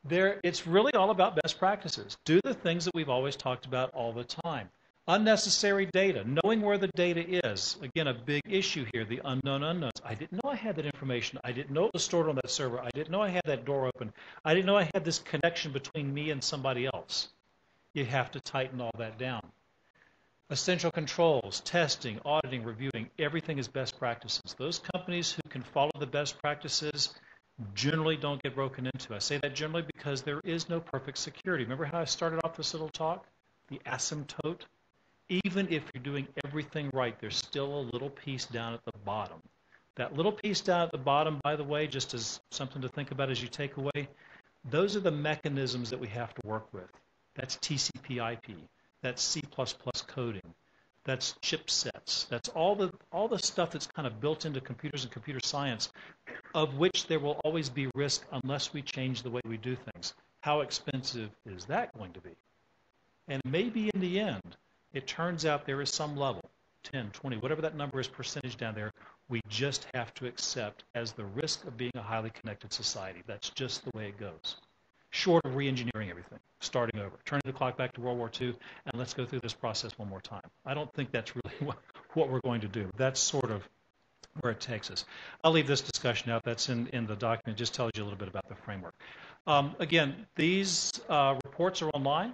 It's really all about best practices. Do the things that we've always talked about all the time. Unnecessary data, knowing where the data is. Again, a big issue here, the unknown unknowns. I didn't know I had that information. I didn't know it was stored on that server. I didn't know I had that door open. I didn't know I had this connection between me and somebody else. You have to tighten all that down. Essential controls, testing, auditing, reviewing, everything is best practices. Those companies who can follow the best practices generally don't get broken into. I say that generally because there is no perfect security. Remember how I started off this little talk? The asymptote? Even if you're doing everything right, there's still a little piece down at the bottom. That little piece down at the bottom, by the way, just as something to think about as you take away, those are the mechanisms that we have to work with. That's TCP/IP. That's C++ coding. That's chipsets. That's all the stuff that's kind of built into computers and computer science, of which there will always be risk unless we change the way we do things. How expensive is that going to be? And maybe in the end, it turns out there is some level, 10, 20, whatever that number is, percentage down there, we just have to accept as the risk of being a highly connected society. That's just the way it goes. Short of re-engineering everything, starting over, turning the clock back to World War II, and let's go through this process one more time. I don't think that's really what we're going to do. That's sort of where it takes us. I'll leave this discussion out. That's in the document. It just tells you a little bit about the framework. Again, these reports are online.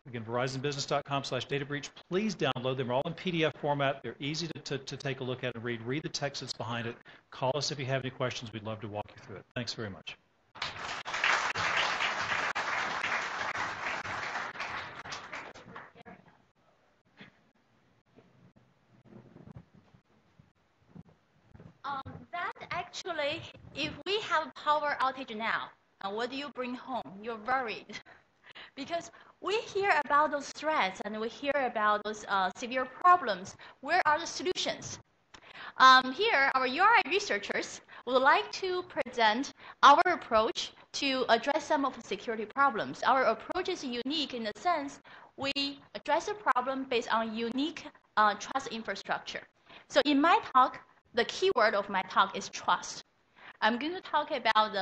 Again, verizonbusiness.com/databreach. Please download them. They're all in PDF format. They're easy to take a look at and read. Read the text that's behind it. Call us if you have any questions. We'd love to walk you through it. Thanks very much. That actually, if we have power outage now, what do you bring home? You're worried. Because we hear about those threats and we hear about those severe problems. Where are the solutions? Here, our URI researchers would like to present our approach to address some of the security problems. Our approach is unique in the sense we address a problem based on unique trust infrastructure. So in my talk, the keyword of my talk is trust. I'm going to talk about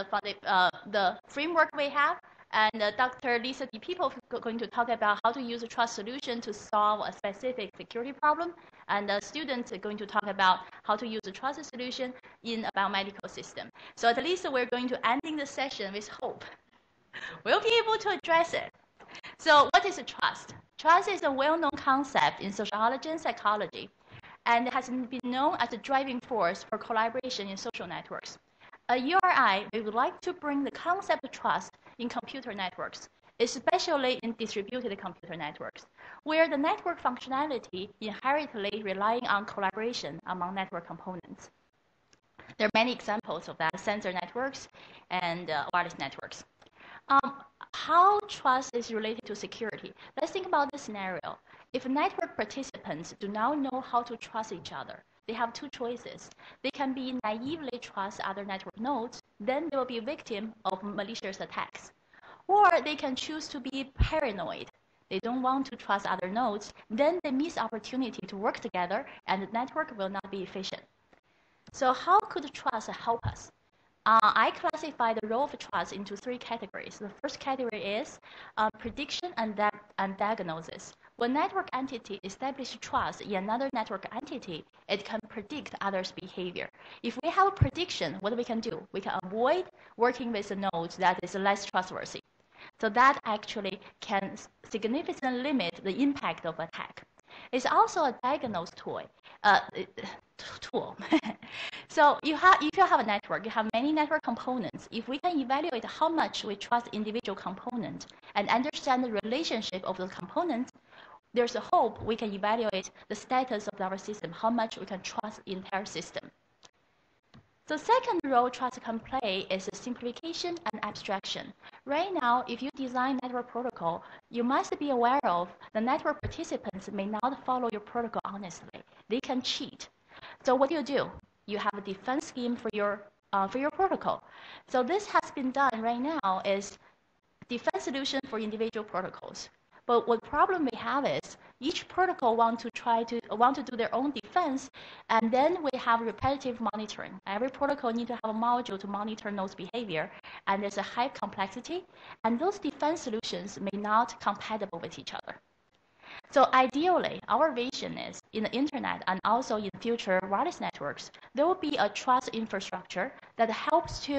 the framework we have, and Dr. Lisa DiPippo is going to talk about how to use a trust solution to solve a specific security problem, and the students are going to talk about how to use a trust solution in a biomedical system. So at least we're going to ending the session with hope. We'll be able to address it. So what is a trust? Trust is a well-known concept in sociology and psychology, and has been known as a driving force for collaboration in social networks. At URI, we would like to bring the concept of trust in computer networks, especially in distributed computer networks, where the network functionality inherently relying on collaboration among network components. There are many examples of that, sensor networks and wireless networks. How trust is related to security? Let's think about this scenario. If network participants do not know how to trust each other, they have two choices. They can be naively trust other network nodes, then they will be a victim of malicious attacks. Or they can choose to be paranoid. They don't want to trust other nodes, then they miss opportunity to work together and the network will not be efficient. So how could trust help us? I classify the role of trust into three categories. The first category is prediction and diagnosis. When network entity establishes trust in another network entity, it can predict others' behavior. If we have a prediction, what we can do? We can avoid working with a node that is less trustworthy. So that actually can significantly limit the impact of attack. It's also a diagnose tool. So if you have a network, you have many network components. If we can evaluate how much we trust individual components and understand the relationship of the components, there's a hope we can evaluate the status of our system, how much we can trust the entire system. The second role trust can play is simplification and abstraction. Right now, if you design network protocol, you must be aware of the network participants may not follow your protocol honestly. They can cheat. So what do? You have a defense scheme for your protocol. So this has been done right now is defense solution for individual protocols. But what problem we have is each protocol want to do their own defense, and then we have repetitive monitoring. Every protocol needs to have a module to monitor nodes' behavior, and there's a high complexity, and those defense solutions may not compatible with each other. So ideally, our vision is in the internet and also in future wireless networks, there will be a trust infrastructure that helps to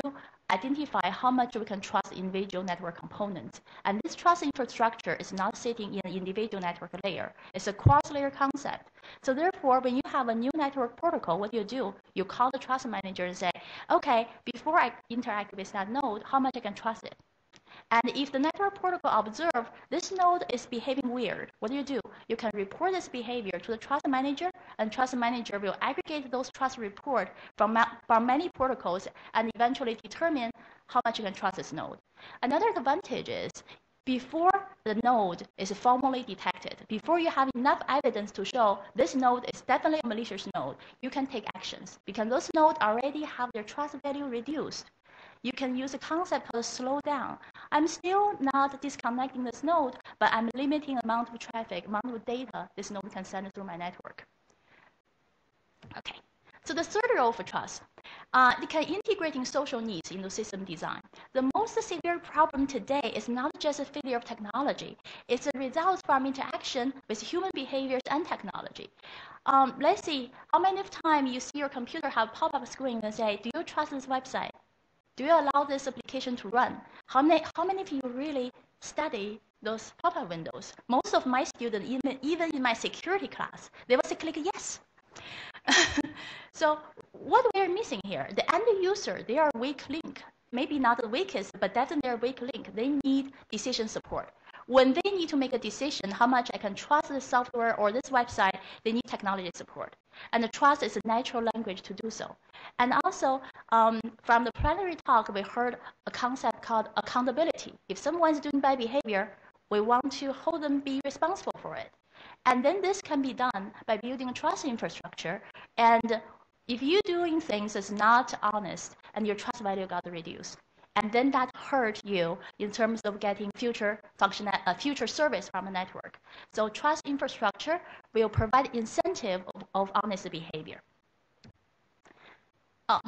identify how much we can trust individual network components. And this trust infrastructure is not sitting in an individual network layer. It's a cross-layer concept. So therefore, when you have a new network protocol, what do? You call the trust manager and say, okay, before I interact with that node, how much I can trust it? And if the network protocol observes this node is behaving weird, what do? You can report this behavior to the trust manager, and trust manager will aggregate those trust reports from many protocols and eventually determine how much you can trust this node. Another advantage is before the node is formally detected, before you have enough evidence to show this node is definitely a malicious node, you can take actions because those nodes already have their trust value reduced. You can use a concept called slow down. I'm still not disconnecting this node, but I'm limiting the amount of traffic, amount of data this node can send through my network. Okay, so the third role for trust, it can integrating social needs into system design. The most severe problem today is not just a failure of technology. It's a result from interaction with human behaviors and technology. Let's see, how many times you see your computer have pop-up screen and say, do you trust this website? Do you allow this application to run? How many of you really study those pop-up windows? Most of my students, even in my security class, they will say click yes. So what we are missing here, the end user, they are weak link. Maybe not the weakest, but definitely they're weak link. They need decision support. When they need to make a decision, how much I can trust this software or this website, they need technology support. And the trust is a natural language to do so. And also, from the plenary talk, we heard a concept called accountability. If someone's doing bad behavior, we want to hold them be responsible for it. And then this can be done by building a trust infrastructure. And if you're doing things that's not honest, and your trust value got reduced. and then that hurt you in terms of getting future future service from a network. So trust infrastructure will provide incentive of honest behavior.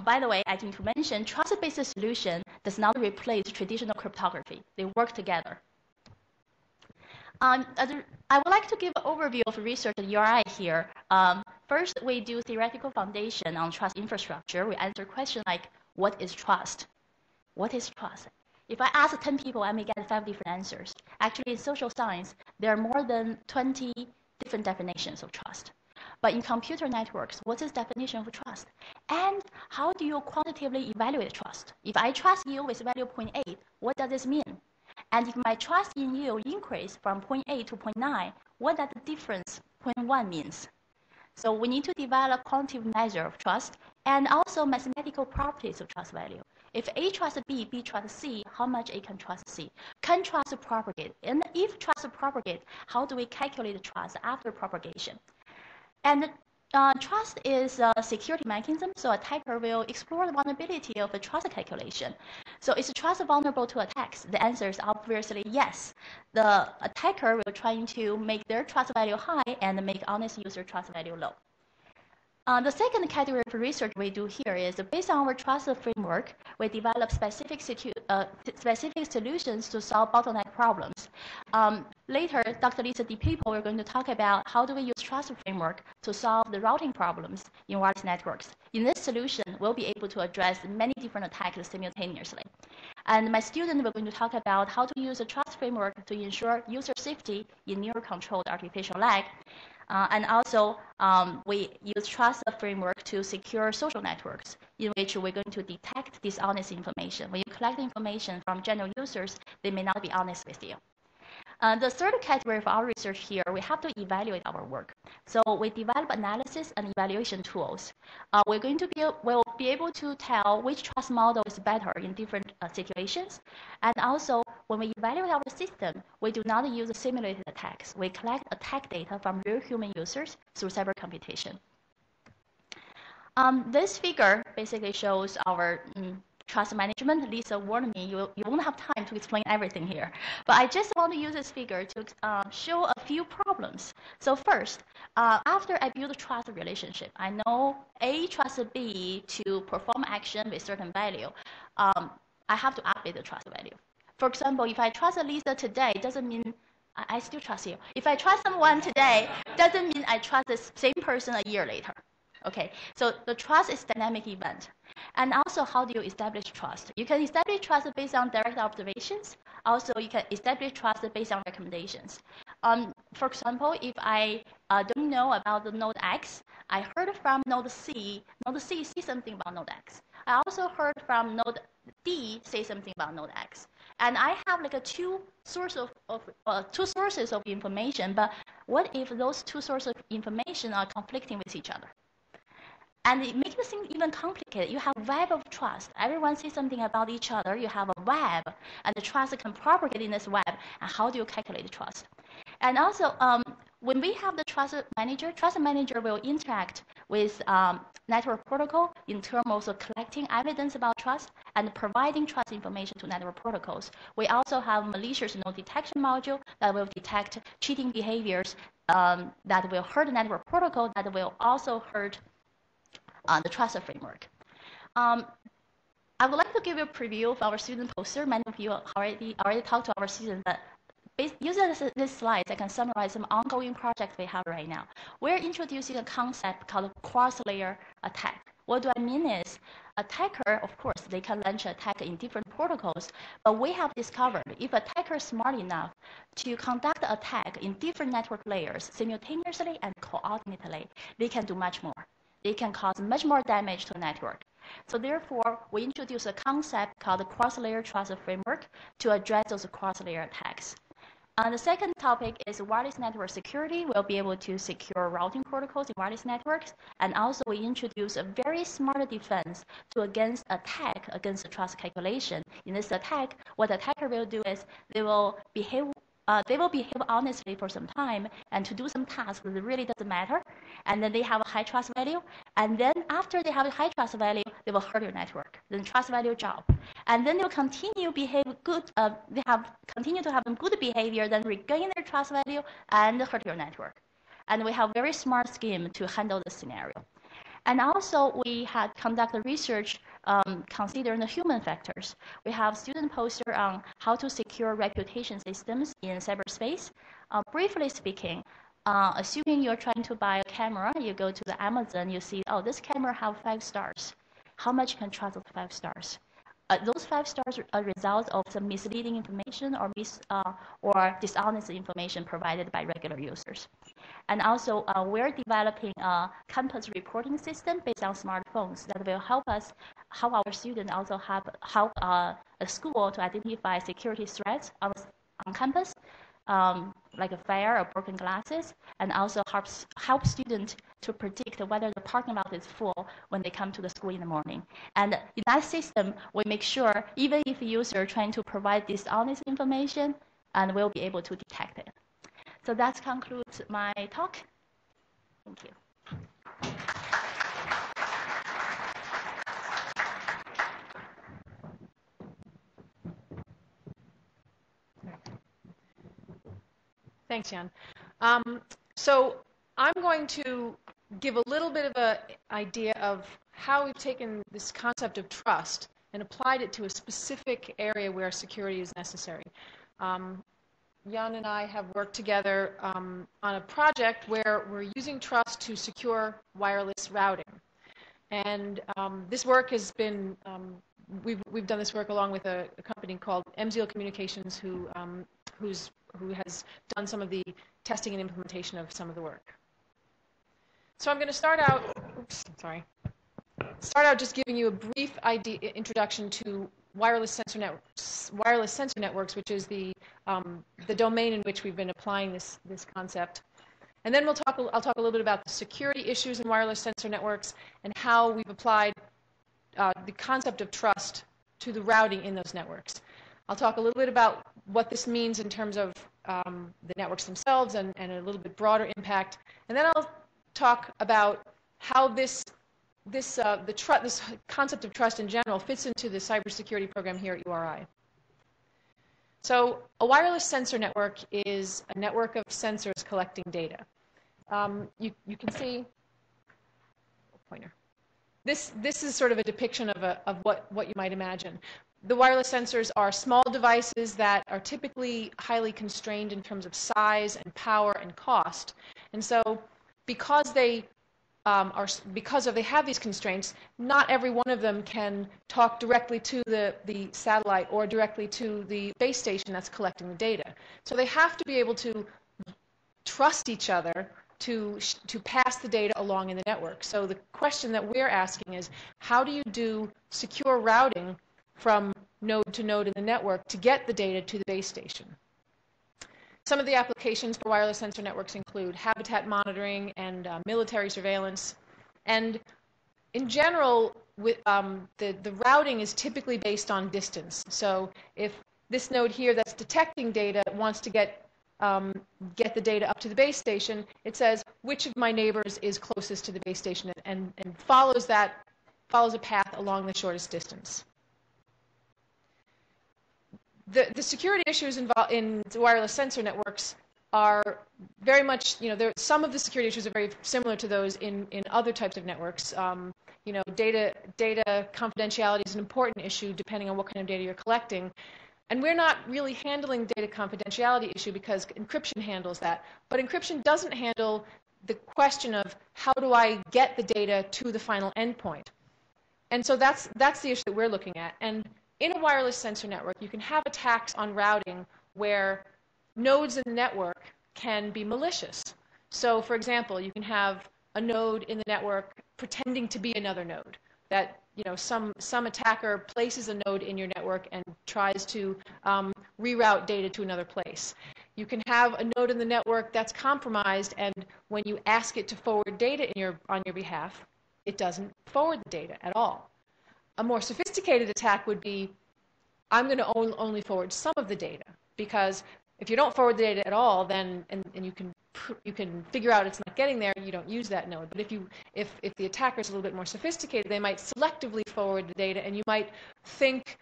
By the way, I need to mention, trust-based solution does not replace traditional cryptography. They work together. I would like to give an overview of research at URI here. First, we do theoretical foundation on trust infrastructure. We answer questions like, what is trust? What is trust? If I ask 10 people, I may get 5 different answers. Actually, in social science, there are more than 20 different definitions of trust. But in computer networks, what is the definition of trust? And how do you quantitatively evaluate trust? If I trust you with value 0.8, what does this mean? And if my trust in you increase from 0.8 to 0.9, what does the difference 0.1 means? So we need to develop quantitative measure of trust and also mathematical properties of trust value. If A trusts B, B trusts C, how much A can trust C? Can trust propagate? And if trust propagate, how do we calculate the trust after propagation? And trust is a security mechanism, so attacker will explore the vulnerability of the trust calculation. So is trust vulnerable to attacks? The answer is obviously yes. The attacker will try to make their trust value high and make honest user trust value low. The second category of research we do here is based on our trust framework, we develop specific solutions to solve bottleneck problems. Later, Dr. Lisa DiPippo, we're going to talk about how do we use trust framework to solve the routing problems in wireless networks. In this solution, we'll be able to address many different attacks simultaneously. And my student, we're going to talk about how to use a trust framework to ensure user safety in near-controlled artificial lag. And also, we use trust framework to secure social networks, in which we're going to detect dishonest information. When you collect information from general users, they may not be honest with you. The third category of our research here, we have to evaluate our work. So we develop analysis and evaluation tools. We'll be able to tell which trust model is better in different situations. And also, when we evaluate our system, we do not use simulated attacks. We collect attack data from real human users through cyber computation. This figure basically shows our trust management. Lisa warned me, you won't have time to explain everything here. But I just want to use this figure to show a few problems. So first, after I build a trust relationship, I know A trusts B to perform action with certain value. I have to update the trust value. For example, if I trust Lisa today, doesn't mean I still trust you. If I trust someone today, doesn't mean I trust the same person a year later. Okay, so the trust is dynamic event. And also, how do you establish trust? You can establish trust based on direct observations. Also, you can establish trust based on recommendations. For example, if I don't know about the node X, I heard from node C sees something about node X. I also heard from node D say something about node X. And I have like two sources of information, but what if those two sources of information are conflicting with each other? And it makes things even complicated. You have a web of trust. Everyone sees something about each other. You have a web, and the trust can propagate in this web. And how do you calculate the trust? And also, when we have the trust manager will interact with network protocol in terms of collecting evidence about trust and providing trust information to network protocols. We also have malicious node detection module that will detect cheating behaviors that will hurt the network protocol, that will also hurt the trust framework. I would like to give you a preview of our student poster. Many of you already talked to our students, but using this slide, I can summarize some ongoing projects we have right now. We're introducing a concept called cross-layer attack. What do I mean is, attacker, of course, they can launch an attack in different protocols, but we have discovered if attacker is smart enough to conduct the attack in different network layers simultaneously and coordinately, they can do much more. They can cause much more damage to a network. So therefore, we introduce a concept called the cross-layer trust framework to address those cross-layer attacks. The second topic is wireless network security. We'll be able to secure routing protocols in wireless networks. And also, we introduce a very smart defense to against the trust calculation. In this attack, what the attacker will do is they will behave they will behave honestly for some time and to do some tasks that really doesn't matter, and then they have a high trust value, and then after they have a high trust value, they will hurt your network. Then trust value drop, and then they'll continue behave good. Continue to have good behavior, then regain their trust value and hurt your network. And we have very smart scheme to handle this scenario. And also, we had conducted research considering the human factors. We have student poster on how to secure reputation systems in cyberspace. Briefly speaking, assuming you're trying to buy a camera, you go to the Amazon, you see, oh, this camera have 5 stars. How much you can trust those 5 stars? Those 5 stars are a result of some misleading information or dishonest information provided by regular users. And also, we're developing a campus reporting system based on smartphones that will help our students also help a school to identify security threats on campus, like a fire or broken glasses, and also help students to predict whether the parking lot is full when they come to the school in the morning. And in that system, we make sure even if a user trying to provide dishonest information, and we'll be able to detect it. So that concludes my talk. Thank you. Thanks, Jan. So I'm going to give a little bit of an idea of how we've taken this concept of trust and applied it to a specific area where security is necessary. Jan and I have worked together on a project where we're using trust to secure wireless routing. And this work has been, we've done this work along with a company called MZL Communications who has done some of the testing and implementation of some of the work. So I'm going to start out just giving you a brief introduction to wireless sensor networks, which is the domain in which we've been applying this concept. And then I'll talk a little bit about the security issues in wireless sensor networks and how we've applied the concept of trust to the routing in those networks. I'll talk a little bit about what this means in terms of the networks themselves and a little bit broader impact. And then I'll talk about how this concept of trust in general fits into the cybersecurity program here at URI. So a wireless sensor network is a network of sensors collecting data. You can see, pointer. This is sort of a depiction of what you might imagine. The wireless sensors are small devices that are typically highly constrained in terms of size and power and cost. And so because they have these constraints, not every one of them can talk directly to the satellite or directly to the base station that's collecting the data. So they have to be able to trust each other to pass the data along in the network. So the question that we're asking is, how do you do secure routing from node to node in the network to get the data to the base station? Some of the applications for wireless sensor networks include habitat monitoring and military surveillance. And in general, the routing is typically based on distance. So if this node here that's detecting data wants to get the data up to the base station, it says which of my neighbors is closest to the base station and follows a path along the shortest distance. The security issues involved in wireless sensor networks are very much, some of the security issues are very similar to those in other types of networks. Data confidentiality is an important issue depending on what kind of data you're collecting. And we're not really handling data confidentiality issue because encryption handles that. But encryption doesn't handle the question of how do I get the data to the final endpoint. And so that's the issue that we're looking at. And in a wireless sensor network, you can have attacks on routing where nodes in the network can be malicious. So, for example, you can have a node in the network pretending to be another node. That some attacker places a node in your network and tries to reroute data to another place. You can have a node in the network that's compromised, and when you ask it to forward data on your behalf, it doesn't forward the data at all. A more sophisticated attack would be, I'm going to only forward some of the data, because If you don't forward the data at all, then and you can figure out it's not getting there, you don't use that node. But if the attacker is a little bit more sophisticated, they might selectively forward the data, and you might think,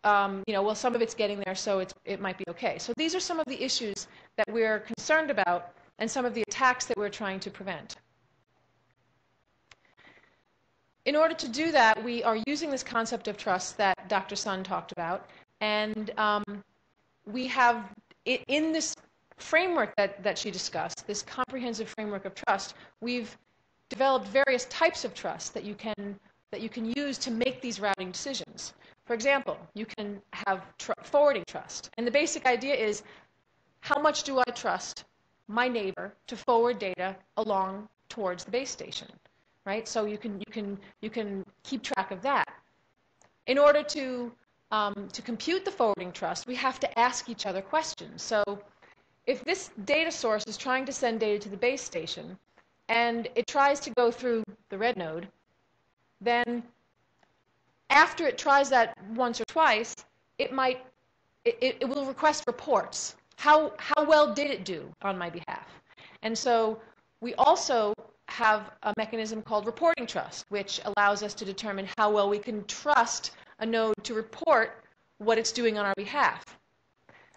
well, some of it's getting there, so it might be okay. So these are some of the issues that we're concerned about, and some of the attacks that we're trying to prevent. In order to do that, we are using this concept of trust that Dr. Sun talked about, and we have, in this framework that she discussed, this comprehensive framework of trust, we've developed various types of trust that you can use to make these routing decisions. For example, you can have forwarding trust, and the basic idea is, how much do I trust my neighbor to forward data along towards the base station, right? So you can keep track of that. In order to compute the forwarding trust, we have to ask each other questions. So if this data source is trying to send data to the base station, and it tries to go through the red node, then after it tries that once or twice, it will request reports. How well did it do on my behalf? And so we also have a mechanism called reporting trust, which allows us to determine how well we can trust a node to report what it's doing on our behalf.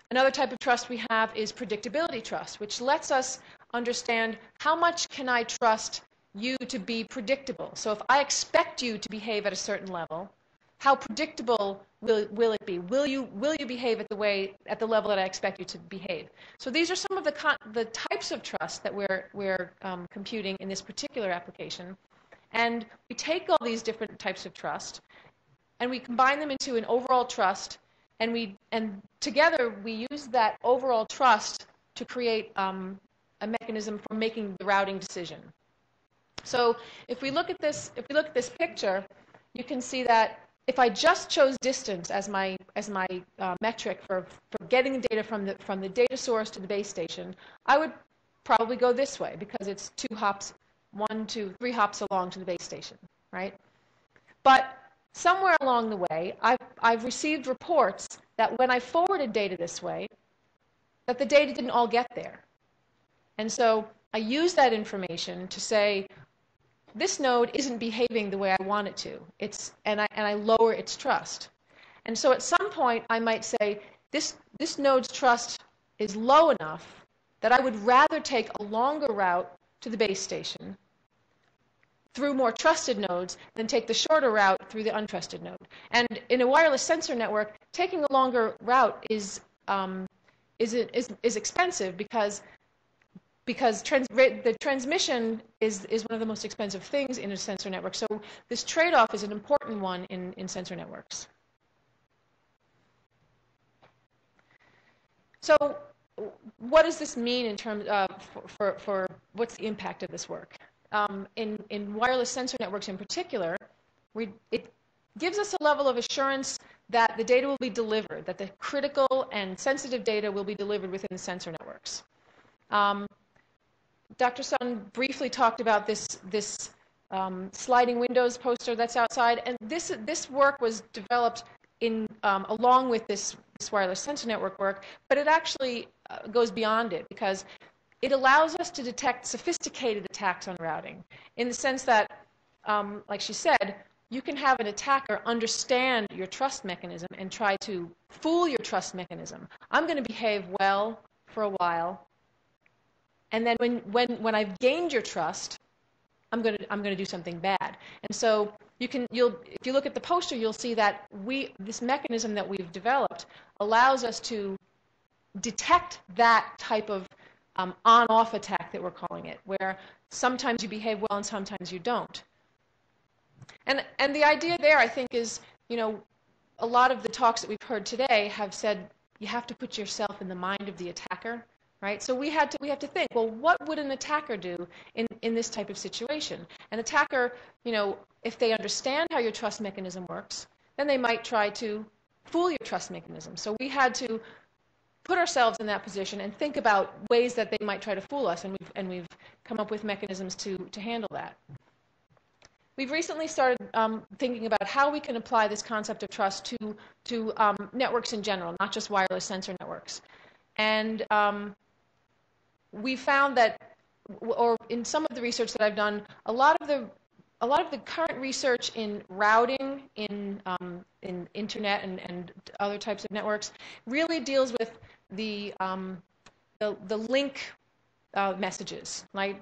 Another type of trust we have is predictability trust, which lets us understand how much can I trust you to be predictable. So if I expect you to behave at a certain level, how predictable will it be? Will you behave at the level that I expect you to behave? So these are some of the types of trust that we're computing in this particular application, and we take all these different types of trust, and we combine them into an overall trust, and together we use that overall trust to create a mechanism for making the routing decision. So if we look at this picture, you can see that if I just chose distance as my metric for getting the data from the data source to the base station, I would probably go this way because it's 2 hops, 1, 2, 3 hops along to the base station, right? But somewhere along the way, I've received reports that when I forwarded data this way, that the data didn't all get there. And so I use that information to say, this node isn't behaving the way I want it to. And I lower its trust. And so at some point, I might say, this node's trust is low enough that I would rather take a longer route to the base station through more trusted nodes than take the shorter route through the untrusted node. And in a wireless sensor network, taking a longer route is expensive because the transmission is one of the most expensive things in a sensor network. So this trade-off is an important one in sensor networks. So what does this mean in terms of for what's the impact of this work? In wireless sensor networks in particular, it gives us a level of assurance that the data will be delivered, that the critical and sensitive data will be delivered within the sensor networks. Dr. Sun briefly talked about this sliding windows poster that's outside, and this work was developed along with this wireless sensor network work, but it actually goes beyond it because it allows us to detect sophisticated attacks on routing in the sense that, like she said, you can have an attacker understand your trust mechanism and try to fool your trust mechanism. I'm going to behave well for a while, and then when I've gained your trust, I'm going to do something bad. And so if you look at the poster, you'll see that this mechanism that we've developed allows us to detect that type of on-off attack that we're calling it, where sometimes you behave well and sometimes you don't. And the idea there, I think, is, a lot of the talks that we've heard today have said you have to put yourself in the mind of the attacker, right? So we have to think, well, what would an attacker do in this type of situation? An attacker, if they understand how your trust mechanism works, then they might try to fool your trust mechanism. So we had to put ourselves in that position and think about ways that they might try to fool us, and we've come up with mechanisms to handle that. We've recently started thinking about how we can apply this concept of trust to networks in general, not just wireless sensor networks. And we found that, or in some of the research that I've done, a lot of the current research in routing in internet and other types of networks really deals with the link messages. Like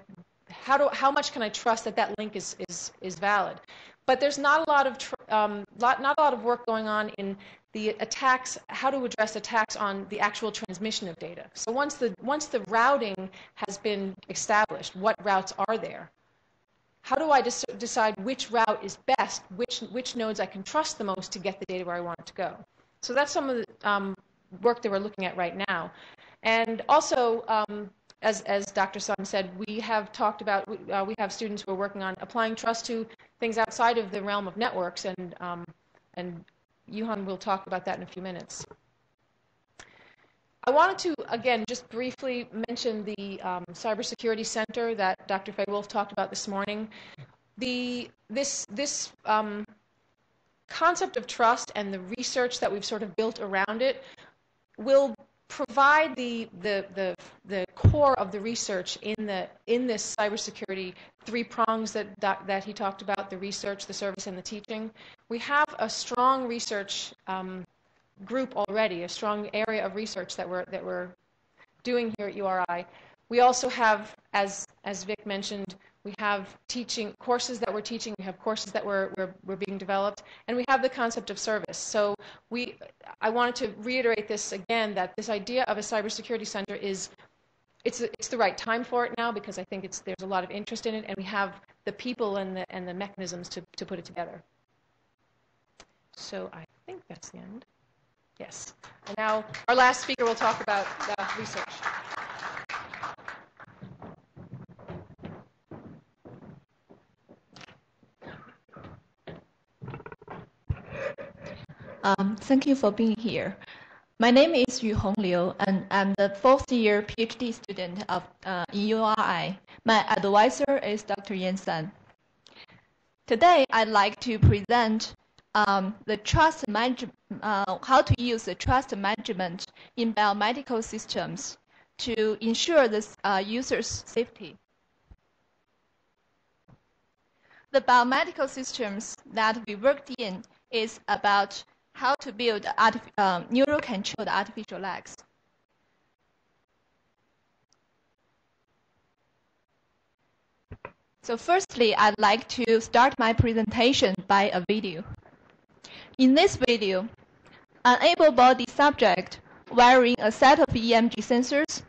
how much can I trust that that link is valid? But there's not a lot of work going on in the attacks, how to address attacks on the actual transmission of data. So once the routing has been established, what routes are there? How do I decide which route is best, which nodes I can trust the most to get the data where I want it to go? So that's some of the work that we're looking at right now. And also, as Dr. Sun said, we have talked about, we have students who are working on applying trust to things outside of the realm of networks, and Yuhong will talk about that in a few minutes. I wanted to, again, just briefly mention the Cybersecurity Center that Dr. Fay Wolf talked about this morning. This concept of trust and the research that we've sort of built around it will provide the core of the research in this cybersecurity three prongs that he talked about: the research, the service, and the teaching. We have a strong research group already, a strong area of research that we're doing here at URI. We also have, as Vic mentioned, we have teaching courses that we're teaching. We have courses that we're being developed, and we have the concept of service. So I wanted to reiterate this again, that this idea of a cybersecurity center it's the right time for it now, because I think there's a lot of interest in it, and we have the people and the mechanisms to put it together. So I think that's the end. Yes. And now our last speaker will talk about research. Thank you for being here. My name is Yuhong Liu, and I'm the fourth-year Ph.D. student of URI. My advisor is Dr. Yan San. Today, I'd like to present the trust management, how to use the trust management in biomedical systems to ensure the user's safety. The biomedical systems that we worked in is about how to build neural-controlled artificial legs. So firstly, I'd like to start my presentation by a video. In this video, an able-bodied subject wearing a set of EMG sensors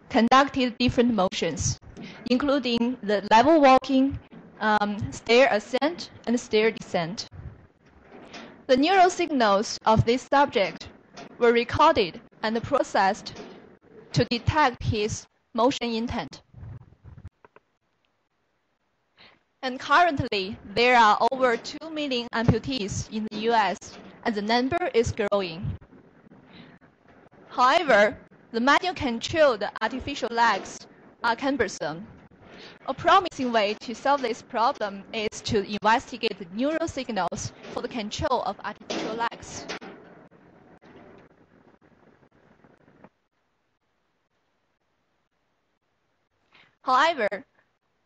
conducted different motions, including the level walking, stair ascent, and stair descent. The neural signals of this subject were recorded and processed to detect his motion intent. And currently, there are over 2 million amputees in the US, and the number is growing. However, the manual controlled artificial legs are cumbersome. A promising way to solve this problem is to investigate the neural signals for the control of artificial legs. However,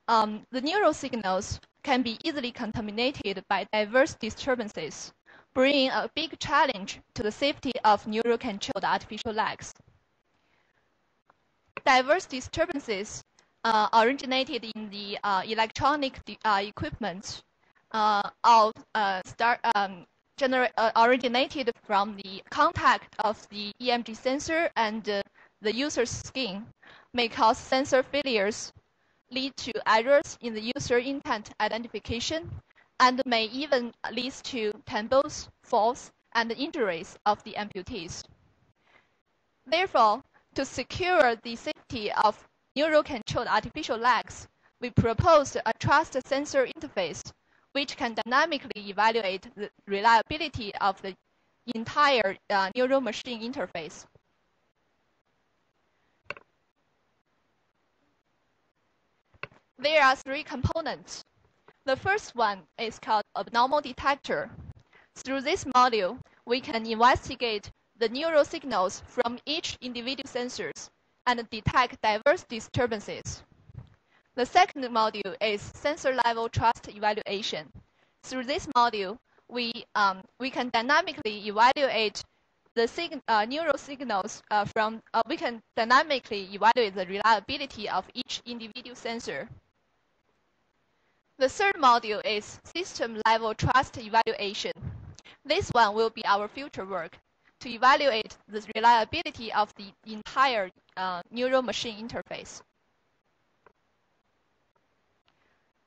the neural signals can be easily contaminated by diverse disturbances, bringing a big challenge to the safety of neural-controlled artificial legs. Diverse disturbances originated in the electronic equipment originated from the contact of the EMG sensor and the user's skin, may cause sensor failures, lead to errors in the user intent identification, and may even lead to tumbles, falls, and injuries of the amputees. Therefore, to secure the safety of neural-controlled artificial legs, we proposed a trust sensor interface which can dynamically evaluate the reliability of the entire neural-machine interface. There are 3 components. The first one is called abnormal detector. Through this module, we can investigate the neural signals from each individual sensors and detect diverse disturbances. The second module is sensor-level trust evaluation. Through this module, we can dynamically evaluate the neural signals we can dynamically evaluate the reliability of each individual sensor. The third module is system-level trust evaluation. This one will be our future work to evaluate the reliability of the entire neural-machine interface.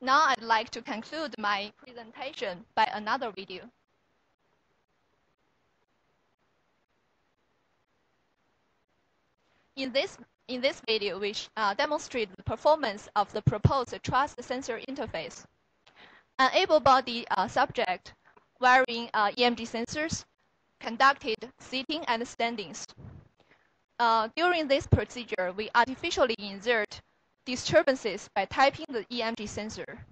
Now I'd like to conclude my presentation by another video. In this video, we demonstrate the performance of the proposed trust sensor interface. An able-bodied subject wearing EMG sensors conducted sitting and standings. During this procedure, we artificially insert disturbances by typing the EMG sensor.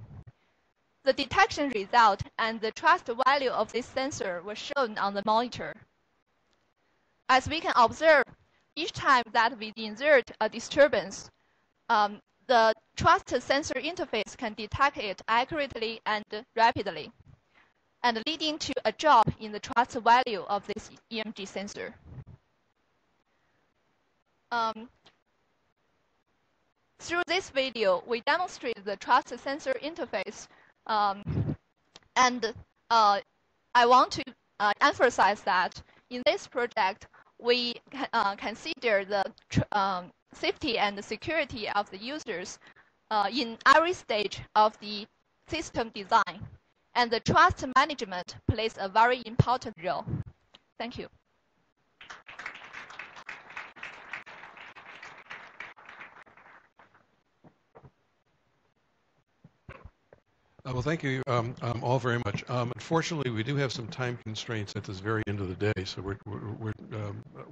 The detection result and the trust value of this sensor was shown on the monitor. As we can observe, each time that we insert a disturbance, the trust sensor interface can detect it accurately and rapidly, and leading to a drop in the trust value of this EMG sensor. Through this video, we demonstrate the trust sensor interface, and I want to emphasize that in this project, we consider the safety and the security of the users in every stage of the system design, and the trust management plays a very important role. Thank you. Well, thank you all very much. Unfortunately, we do have some time constraints at this very end of the day, so we're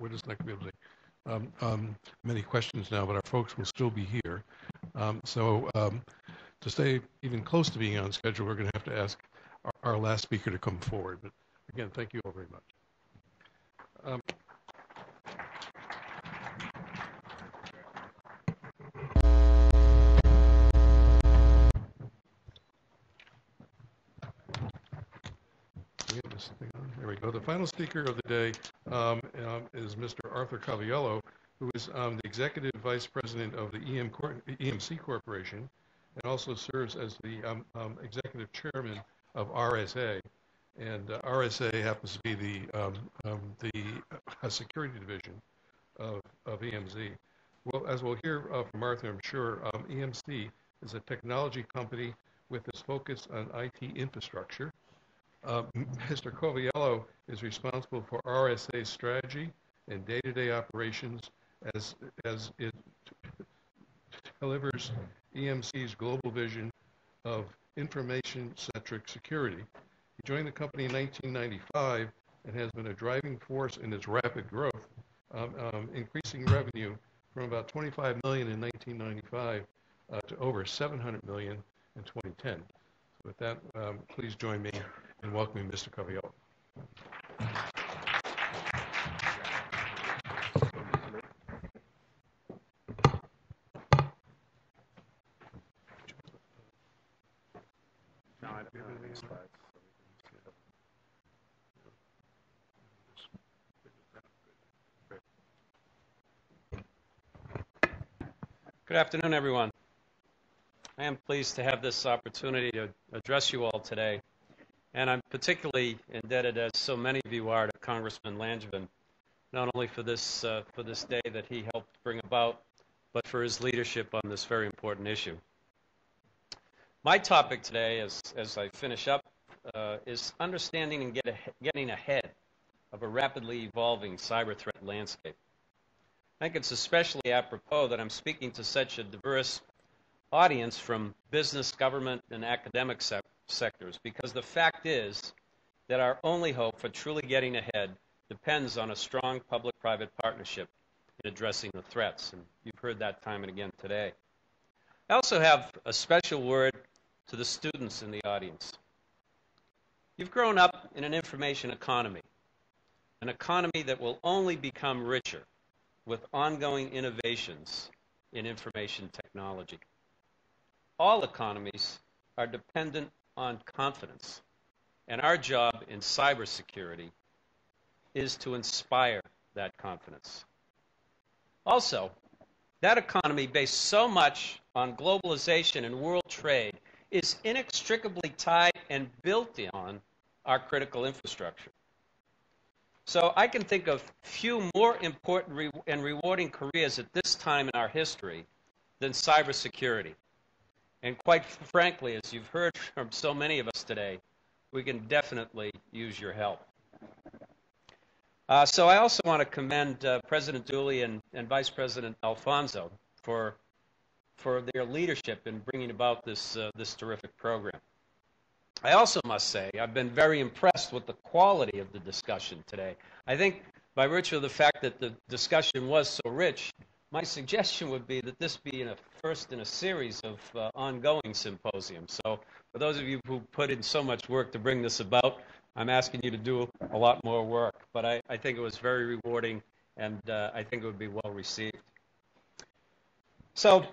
just not going to be able to many questions now, but our folks will still be here. To stay even close to being on schedule, we're going to have to ask our last speaker to come forward. But again, thank you all very much. There we go. The final speaker of the day is Mr. Arthur Caviello, who is the Executive Vice President of the EMC Corporation and also serves as the Executive Chairman of RSA. And RSA happens to be the security division of EMC. Well, as we'll hear from Arthur, I'm sure, EMC is a technology company with its focus on IT infrastructure. Mr. Coviello is responsible for RSA's strategy and day-to-day operations as it delivers EMC's global vision of information-centric security. He joined the company in 1995 and has been a driving force in its rapid growth, increasing revenue from about $25 million in 1995 to over $700 million in 2010. So with that, please join me in welcoming Mr. Caviello. Good afternoon, everyone. I am pleased to have this opportunity to address you all today. And I'm particularly indebted, as so many of you are, to Congressman Langevin, not only for this day that he helped bring about, but for his leadership on this very important issue. My topic today, as I finish up, is understanding and getting ahead of a rapidly evolving cyber threat landscape. I think it's especially apropos that I'm speaking to such a diverse audience from business, government, and academic sectors, because the fact is that our only hope for truly getting ahead depends on a strong public-private partnership in addressing the threats, and you've heard that time and again today. I also have a special word to the students in the audience. You've grown up in an information economy an economy that will only become richer with ongoing innovations in information technology. All economies are dependent on confidence, and our job in cybersecurity is to inspire that confidence. Also, that economy based so much on globalization and world trade is inextricably tied and built on our critical infrastructure. So I can think of few more important and rewarding careers at this time in our history than cybersecurity. And quite frankly, as you've heard from so many of us today, we can definitely use your help. So I also want to commend President Dooley and Vice President Alfonso for their leadership in bringing about this terrific program. I also must say I've been very impressed with the quality of the discussion today. I think by virtue of the fact that the discussion was so rich, my suggestion would be that this be first in a series of ongoing symposiums. So for those of you who put in so much work to bring this about, I'm asking you to do a lot more work. But I think it was very rewarding, and I think it would be well received. So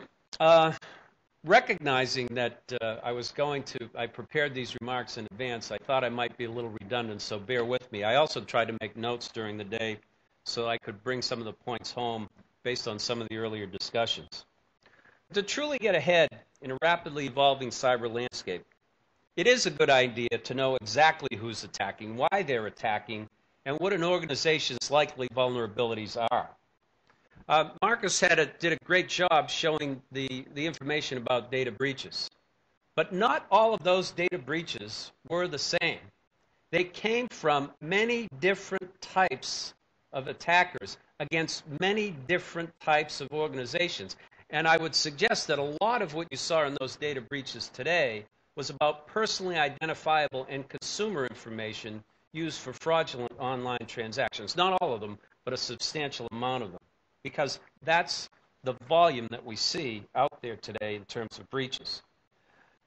recognizing that I prepared these remarks in advance, I thought I might be a little redundant, so bear with me. I also tried to make notes during the day so I could bring some of the points home based on some of the earlier discussions. To truly get ahead in a rapidly evolving cyber landscape, it is a good idea to know exactly who's attacking, why they're attacking, and what an organization's likely vulnerabilities are. Marcus did a great job showing the information about data breaches. But not all of those data breaches were the same. They came from many different types of attackers against many different types of organizations. And I would suggest that a lot of what you saw in those data breaches today was about personally identifiable and consumer information used for fraudulent online transactions. Not all of them, but a substantial amount of them, because that's the volume that we see out there today in terms of breaches.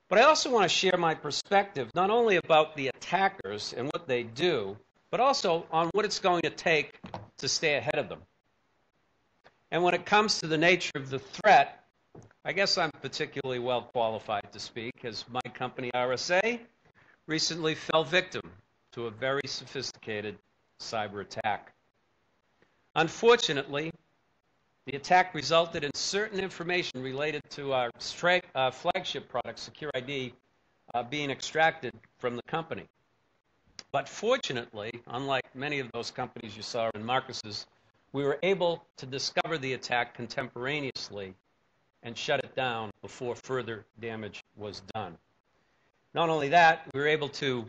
But I also want to share my perspective not only about the attackers and what they do, but also on what it's going to take to stay ahead of them. And when it comes to the nature of the threat, I guess I'm particularly well qualified to speak, as my company, RSA, recently fell victim to a very sophisticated cyber attack. Unfortunately, the attack resulted in certain information related to our flagship product, SecurID, being extracted from the company. But fortunately, unlike many of those companies you saw in Marcus's, we were able to discover the attack contemporaneously and shut it down before further damage was done. Not only that, we were able to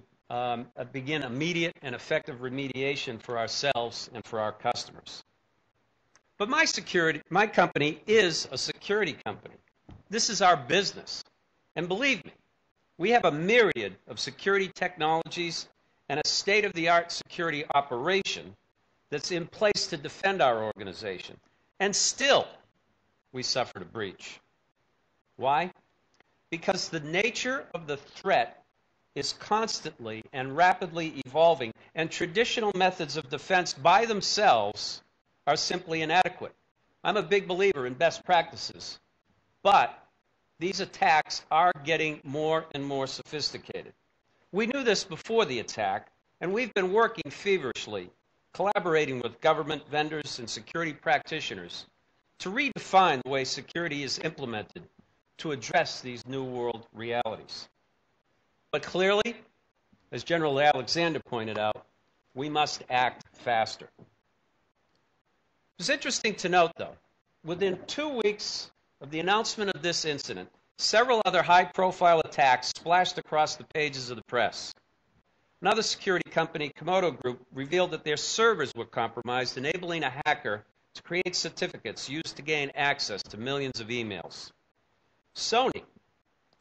begin immediate and effective remediation for ourselves and for our customers. But my company is a security company. This is our business. And believe me, we have a myriad of security technologies and a state-of-the-art security operation that's in place to defend our organization. And still, we suffered a breach. Why? Because the nature of the threat is constantly and rapidly evolving, and traditional methods of defense by themselves are simply inadequate. I'm a big believer in best practices, but these attacks are getting more and more sophisticated. We knew this before the attack, and we've been working feverishly, collaborating with government vendors and security practitioners to redefine the way security is implemented to address these new world realities. But clearly, as General Alexander pointed out, we must act faster. It's interesting to note, though, within 2 weeks of the announcement of this incident, several other high-profile attacks splashed across the pages of the press. Another security company, Komodo Group, revealed that their servers were compromised, enabling a hacker to create certificates used to gain access to millions of emails. Sony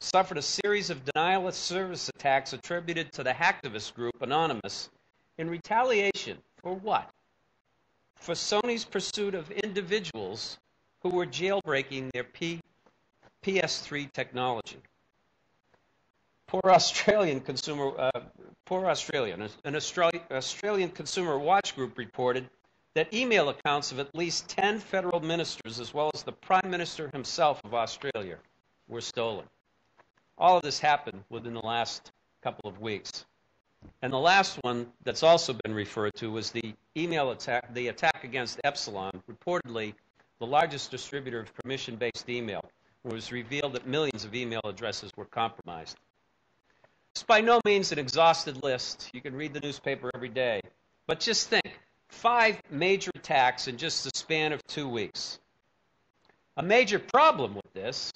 suffered a series of denial of service attacks attributed to the hacktivist group Anonymous in retaliation for what? For Sony's pursuit of individuals who were jailbreaking their PS3 technology. poor Australian consumer, an Australian Consumer Watch Group reported that email accounts of at least 10 federal ministers, as well as the Prime Minister himself of Australia, were stolen. All of this happened within the last couple of weeks. And the last one that's also been referred to was the email attack, the attack against Epsilon, reportedly the largest distributor of permission-based email, where it was revealed that millions of email addresses were compromised. It's by no means an exhaustive list. You can read the newspaper every day. But just think, 5 major attacks in just the span of 2 weeks. A major problem with this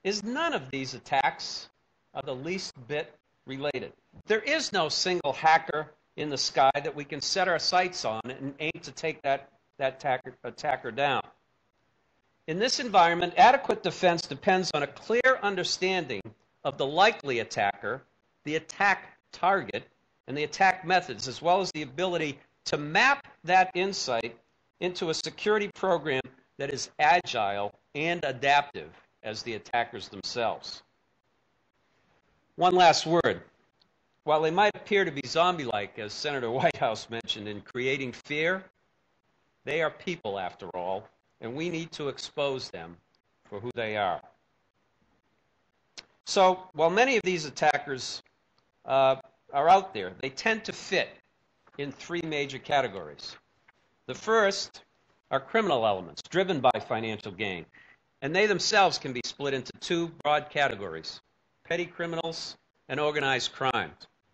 is none of these attacks are the least bit related. There is no single hacker in the sky that we can set our sights on and aim to take that attacker down. In this environment, adequate defense depends on a clear understanding of the likely attacker, the attack target, and the attack methods, as well as the ability to map that insight into a security program that is agile and adaptive as the attackers themselves. One last word. While they might appear to be zombie-like, as Senator Whitehouse mentioned, in creating fear, they are people after all, and we need to expose them for who they are. So, while many of these attackers are out there, they tend to fit in 3 major categories. The first are criminal elements driven by financial gain, and they themselves can be split into 2 broad categories: petty criminals and organized crime.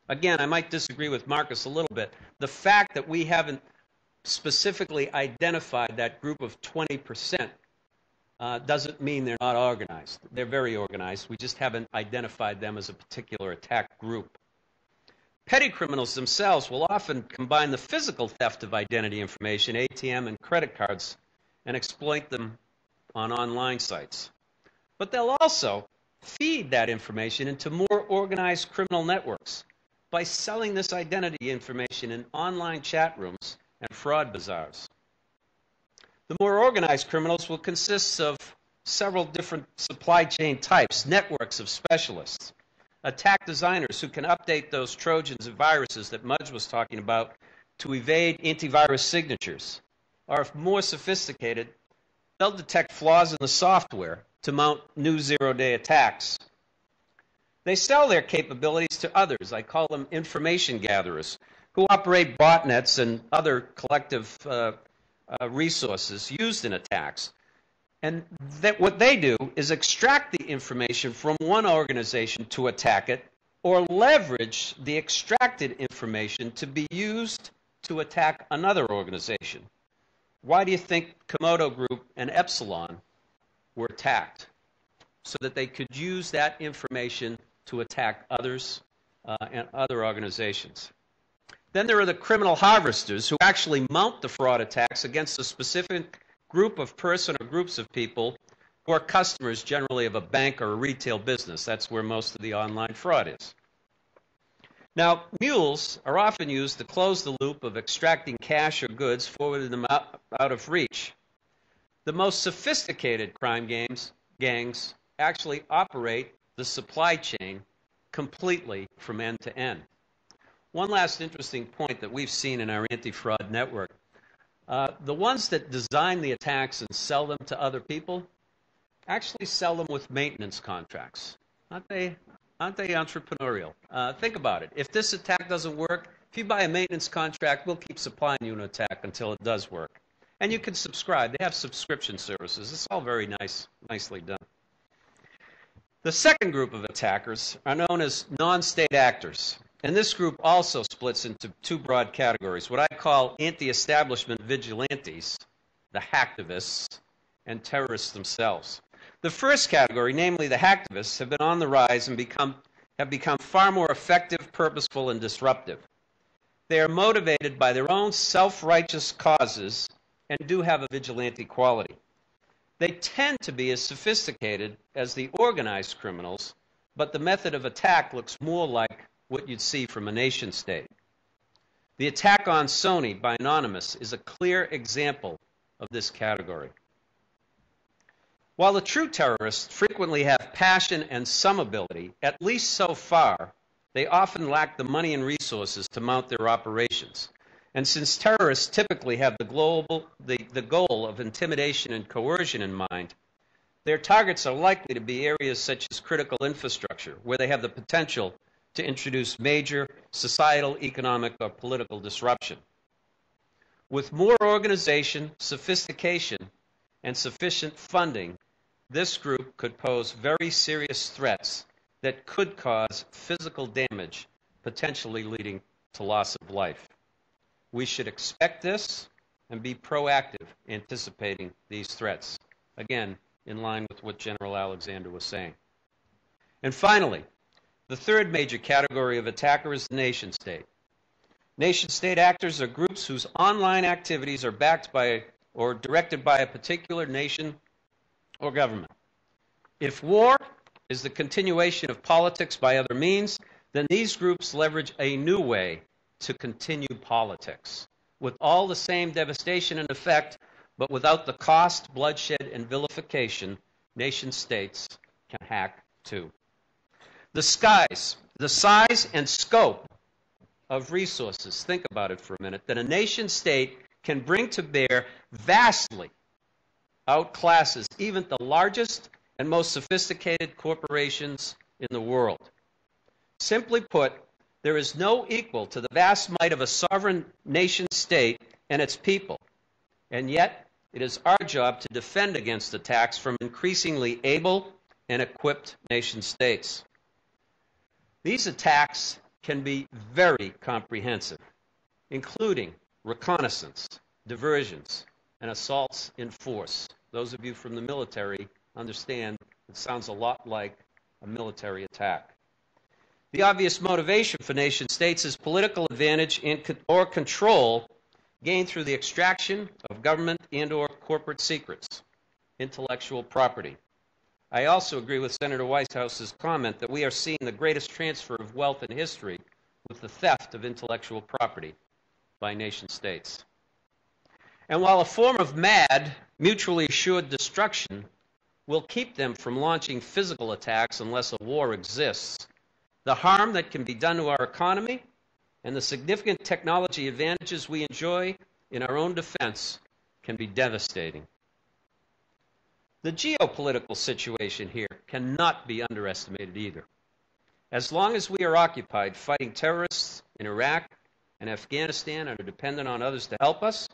Again, I might disagree with Marcus a little bit. The fact that we haven't specifically identified that group of 20% doesn't mean they're not organized. They're very organized. We just haven't identified them as a particular attack group. Petty criminals themselves will often combine the physical theft of identity information, ATM and credit cards, and exploit them on online sites. But they'll also feed that information into more organized criminal networks by selling this identity information in online chat rooms and fraud bazaars. The more organized criminals will consist of several different supply chain types, networks of specialists, attack designers who can update those Trojans and viruses that Mudge was talking about to evade antivirus signatures. Or if more sophisticated, they'll detect flaws in the software to mount new zero-day attacks. They sell their capabilities to others. I call them information gatherers, who operate botnets and other collective resources used in attacks. And what they do is extract the information from one organization to attack it, or leverage the extracted information to be used to attack another organization. Why do you think Komodo Group and Epsilon were attacked? So that they could use that information to attack others and other organizations. Then there are the criminal harvesters who actually mount the fraud attacks against a specific group of person or groups of people who are customers generally of a bank or a retail business. That's where most of the online fraud is. Now, mules are often used to close the loop of extracting cash or goods, forwarding them out of reach. The most sophisticated crime gangs actually operate the supply chain completely from end to end. One last interesting point that we've seen in our anti-fraud network, the ones that design the attacks and sell them to other people actually sell them with maintenance contracts. Aren't they entrepreneurial? Think about it. If this attack doesn't work, if you buy a maintenance contract, we'll keep supplying you an attack until it does work. And you can subscribe. They have subscription services. It's all very nicely done. The second group of attackers are known as non-state actors. And this group also splits into 2 broad categories, what I call anti-establishment vigilantes, the hacktivists, and terrorists themselves. The first category, namely the hacktivists, have been on the rise and have become far more effective, purposeful, and disruptive. They are motivated by their own self-righteous causes and do have a vigilante quality. They tend to be as sophisticated as the organized criminals, but the method of attack looks more like what you'd see from a nation state. The attack on Sony by Anonymous is a clear example of this category. While the true terrorists frequently have passion and some ability, at least so far, they often lack the money and resources to mount their operations. And since terrorists typically have the goal of intimidation and coercion in mind, their targets are likely to be areas such as critical infrastructure, where they have the potential to introduce major societal, economic, or political disruption. With more organization, sophistication, and sufficient funding, this group could pose very serious threats that could cause physical damage, potentially leading to loss of life. We should expect this and be proactive anticipating these threats. Again, in line with what General Alexander was saying. And finally, the third major category of attacker is the nation state. Nation state actors are groups whose online activities are backed by or directed by a particular nation or government. If war is the continuation of politics by other means, then these groups leverage a new way to continue politics, with all the same devastation and effect, but without the cost, bloodshed, and vilification nation states can hack too. The size and scope of resources, think about it for a minute, that a nation state can bring to bear vastly outclasses even the largest and most sophisticated corporations in the world. Simply put, there is no equal to the vast might of a sovereign nation state and its people. And yet, it is our job to defend against attacks from increasingly able and equipped nation states. These attacks can be very comprehensive, including reconnaissance, diversions, and assaults in force. Those of you from the military understand it sounds a lot like a military attack. The obvious motivation for nation states is political advantage or control gained through the extraction of government and or corporate secrets, intellectual property. I also agree with Senator Whitehouse's comment that we are seeing the greatest transfer of wealth in history with the theft of intellectual property by nation states. And while a form of mad, mutually assured destruction will keep them from launching physical attacks unless a war exists, the harm that can be done to our economy and the significant technology advantages we enjoy in our own defense can be devastating. The geopolitical situation here cannot be underestimated either. As long as we are occupied fighting terrorists in Iraq and Afghanistan and are dependent on others to help us,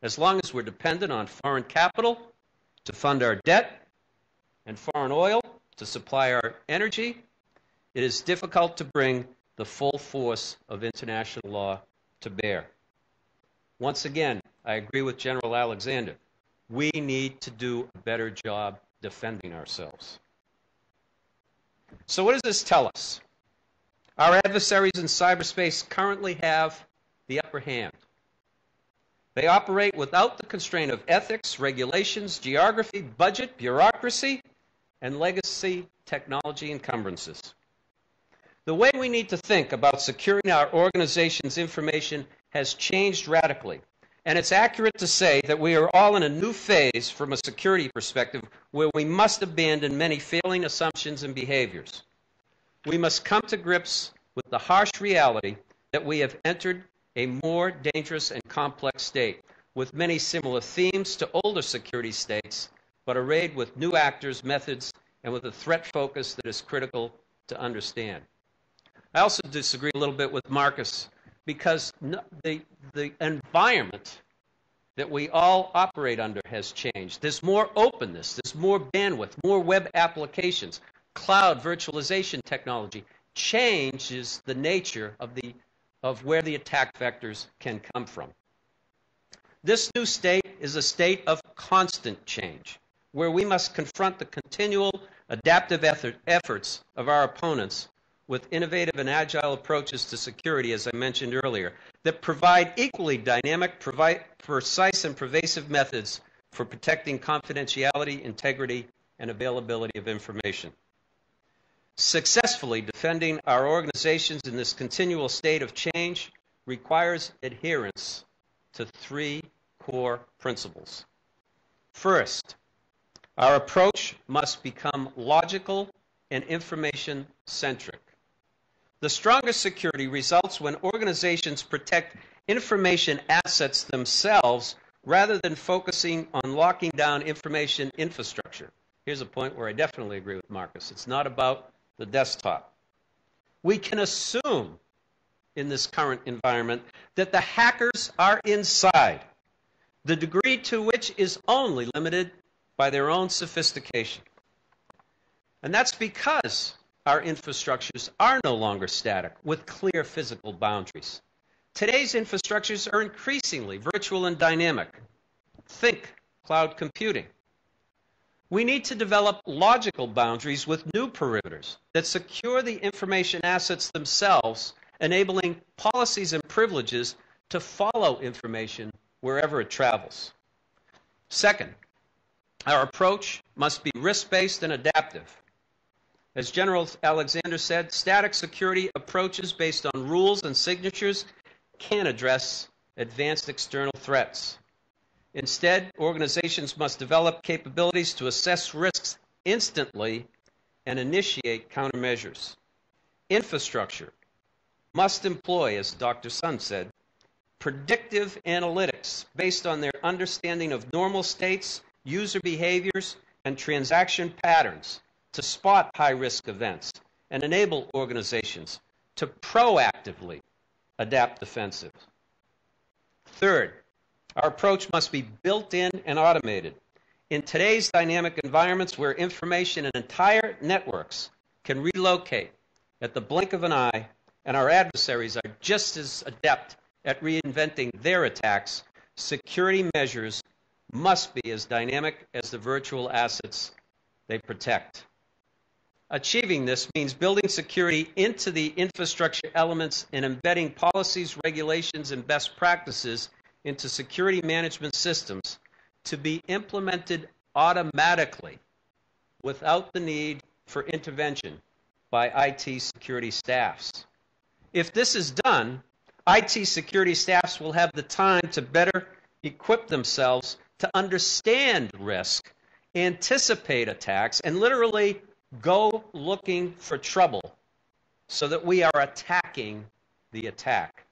as long as we're dependent on foreign capital to fund our debt and foreign oil to supply our energy, it is difficult to bring the full force of international law to bear. Once again, I agree with General Alexander. We need to do a better job defending ourselves. So what does this tell us? Our adversaries in cyberspace currently have the upper hand. They operate without the constraint of ethics, regulations, geography, budget, bureaucracy, and legacy technology encumbrances. The way we need to think about securing our organization's information has changed radically, and it's accurate to say that we are all in a new phase from a security perspective where we must abandon many failing assumptions and behaviors. We must come to grips with the harsh reality that we have entered a more dangerous and complex state, with many similar themes to older security states, but arrayed with new actors, methods, and with a threat focus that is critical to understand. I also disagree a little bit with Marcus because the environment that we all operate under has changed. There's more openness, there's more bandwidth, more web applications, cloud virtualization technology changes the nature of where the attack vectors can come from. This new state is a state of constant change, where we must confront the continual adaptive efforts of our opponents with innovative and agile approaches to security, as I mentioned earlier, that provide equally dynamic, precise, and pervasive methods for protecting confidentiality, integrity, and availability of information. Successfully defending our organizations in this continual state of change requires adherence to three core principles. First, Our approach must become logical and information-centric. The strongest security results when organizations protect information assets themselves rather than focusing on locking down information infrastructure. Here's a point where I definitely agree with Marcus. It's not about the desktop. We can assume in this current environment that the hackers are inside, the degree to which is only limited by their own sophistication. And that's because our infrastructures are no longer static with clear physical boundaries. Today's infrastructures are increasingly virtual and dynamic. Think cloud computing. We need to develop logical boundaries with new perimeters that secure the information assets themselves, enabling policies and privileges to follow information wherever it travels. Second, our approach must be risk-based and adaptive. As General Alexander said, static security approaches based on rules and signatures can't address advanced external threats. Instead, organizations must develop capabilities to assess risks instantly and initiate countermeasures. Infrastructure must employ, as Dr. Sun said, predictive analytics based on their understanding of normal states, user behaviors, and transaction patterns to spot high-risk events and enable organizations to proactively adapt defensive. Third, our approach must be built-in and automated. In today's dynamic environments where information and entire networks can relocate at the blink of an eye, and our adversaries are just as adept at reinventing their attacks, security measures must be as dynamic as the virtual assets they protect. Achieving this means building security into the infrastructure elements and embedding policies, regulations, and best practices into security management systems to be implemented automatically without the need for intervention by IT security staffs. If this is done, IT security staffs will have the time to better equip themselves to understand risk, anticipate attacks, and literally go looking for trouble so that we are attacking the attack.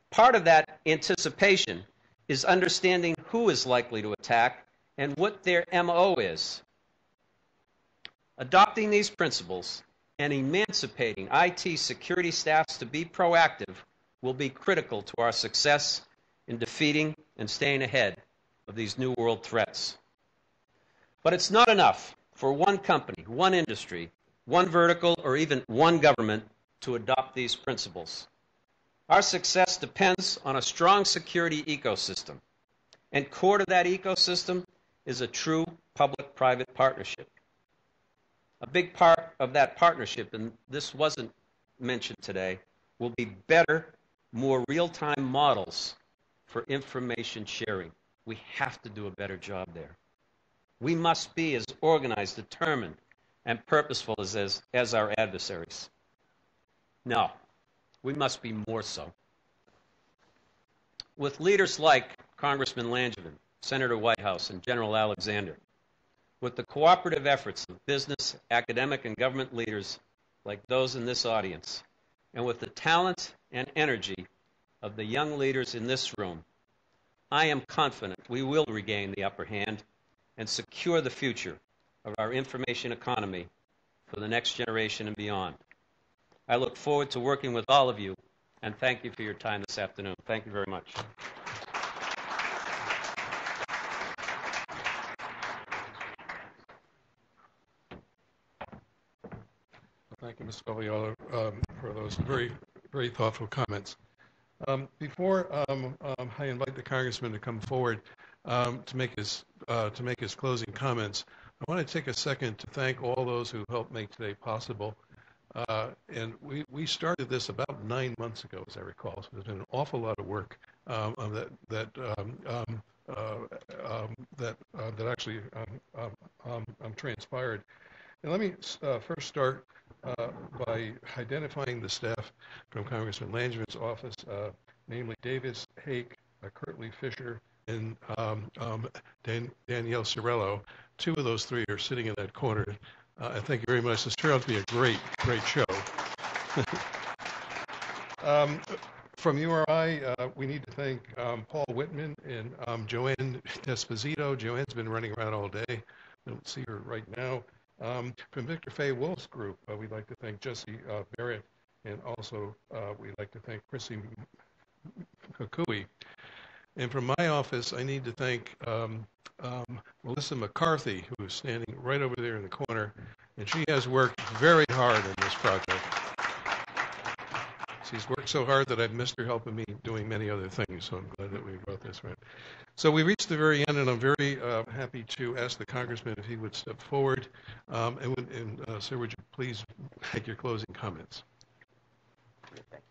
Part of that anticipation is understanding who is likely to attack and what their MO is. Adopting these principles and emancipating IT security staffs to be proactive will be critical to our success in defeating and staying ahead of these new world threats. But it's not enough for one company, one industry, one vertical, or even one government to adopt these principles. Our success depends on a strong security ecosystem, and core to that ecosystem is a true public-private partnership. A big part of that partnership, and this wasn't mentioned today, will be better, more real-time models for information sharing. We have to do a better job there. We must be as organized, determined, and purposeful as our adversaries. No, we must be more so. With leaders like Congressman Langevin, Senator Whitehouse, and General Alexander, with the cooperative efforts of business, academic, and government leaders like those in this audience, and with the talent and energy of the young leaders in this room, I am confident we will regain the upper hand and secure the future of our information economy for the next generation and beyond. I look forward to working with all of you, and thank you for your time this afternoon. Thank you very much. Thank you, Mr. Fagliolo, for those very, very thoughtful comments. Before I invite the Congressman to come forward to make his closing comments, I want to take a second to thank all those who helped make today possible. And we started this about 9 months ago, as I recall. So there's been an awful lot of work that actually transpired. And let me first start by identifying the staff from Congressman Langevin's office, namely Davis Hake, Kirtley Fisher, and Danielle Cirello two of those three are sitting in that corner. Thank you very much. This turned out to be a great, great show. From URI, we need to thank Paul Whitman and Joanne Desposito. Joanne's been running around all day. I don't see her right now. From Victor Fay Wolf's group, we'd like to thank Jesse Barrett, and also we'd like to thank Chrissy Kukui. And from my office, I need to thank Melissa McCarthy, who is standing right over there in the corner, and she has worked very hard on this project. She's worked so hard that I've missed her helping me doing many other things, so I'm glad that we brought this right. So we reached the very end, and I'm very happy to ask the Congressman if he would step forward. Sir, would you please make your closing comments? Thank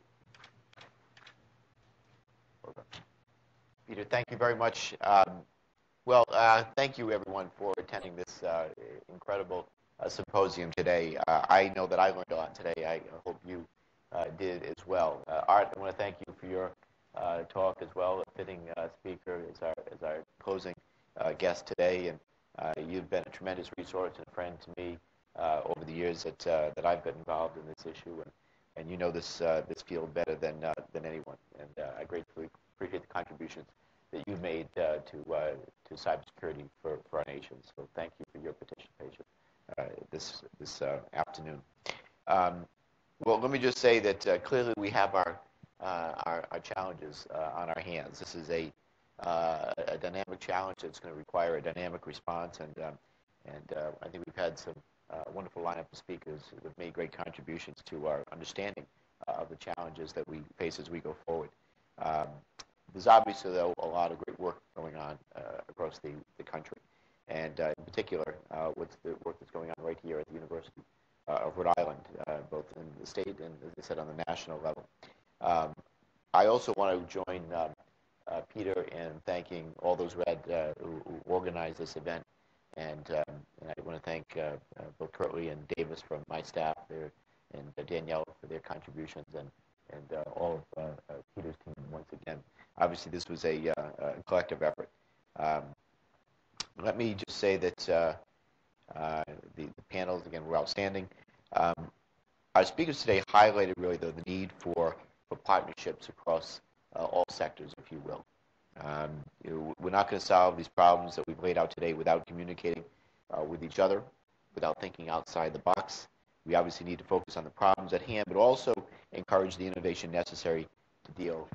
you. Peter, thank you very much. Thank you, everyone, for attending this incredible symposium today. I know that I learned a lot today. I hope you did as well. Art, I want to thank you for your talk as well. A fitting speaker as our closing guest today, and you've been a tremendous resource and a friend to me over the years that I've been involved in this issue, and you know this field better than anyone. And I greatly appreciate the contributions that you've made to cybersecurity for our nation. So thank you for your participation this afternoon. Well, let me just say that clearly we have our challenges on our hands. This is a dynamic challenge that's going to require a dynamic response, and I think we've had some wonderful lineup of speakers who have made great contributions to our understanding of the challenges that we face as we go forward. There's obviously, though, a lot of great work going on across the country, and in particular, what's the work that's going on right here at the University of Rhode Island, both in the state and, as I said, on the national level. I also want to join Peter in thanking all those who organized this event, and I want to thank both Kirtley and Davis from my staff there, and Danielle for their contributions, and all of Peter's team once again. Obviously, this was a collective effort. Let me just say that the panels, again, were outstanding. Our speakers today highlighted really the need for partnerships across all sectors, if you will. We're not going to solve these problems that we've laid out today without communicating with each other, without thinking outside the box. We obviously need to focus on the problems at hand, but also encourage the innovation necessary to deal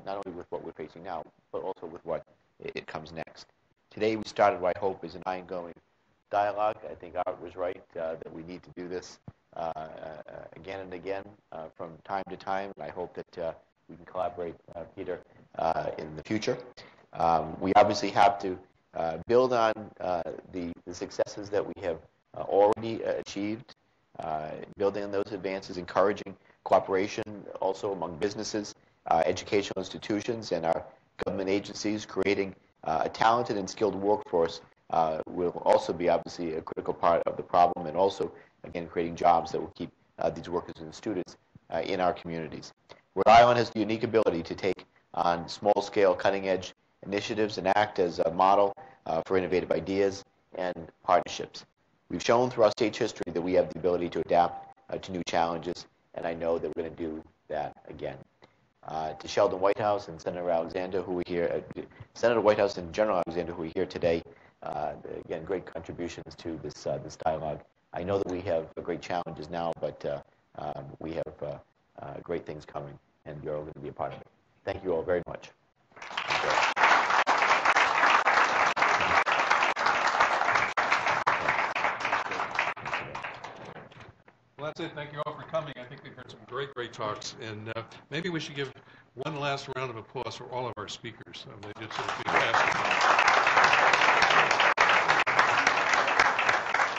not only with what we're facing now, but also with what it comes next. Today we started what I hope is an ongoing dialogue. I think Art was right that we need to do this again and again from time to time, and I hope that we can collaborate, Peter, in the future. We obviously have to build on the successes that we have already achieved, building on those advances, encouraging cooperation also among businesses, educational institutions, and our government agencies. Creating a talented and skilled workforce will also be obviously a critical part of the problem, and also, again, creating jobs that will keep these workers and students in our communities. Rhode Island has the unique ability to take on small-scale, cutting-edge initiatives and act as a model for innovative ideas and partnerships. We've shown through our state's history that we have the ability to adapt to new challenges, and I know that we're going to do that again. To Sheldon Whitehouse and Senator Alexander, who are here, Senator Whitehouse and General Alexander, who are here today, again, great contributions to this dialogue. I know that we have great challenges now, but we have great things coming, and you're all going to be a part of it. Thank you all very much. Well, that's it. Thank you all for coming. I think we've heard some great, great talks, and maybe we should give one last round of applause for all of our speakers. They did some fantastic.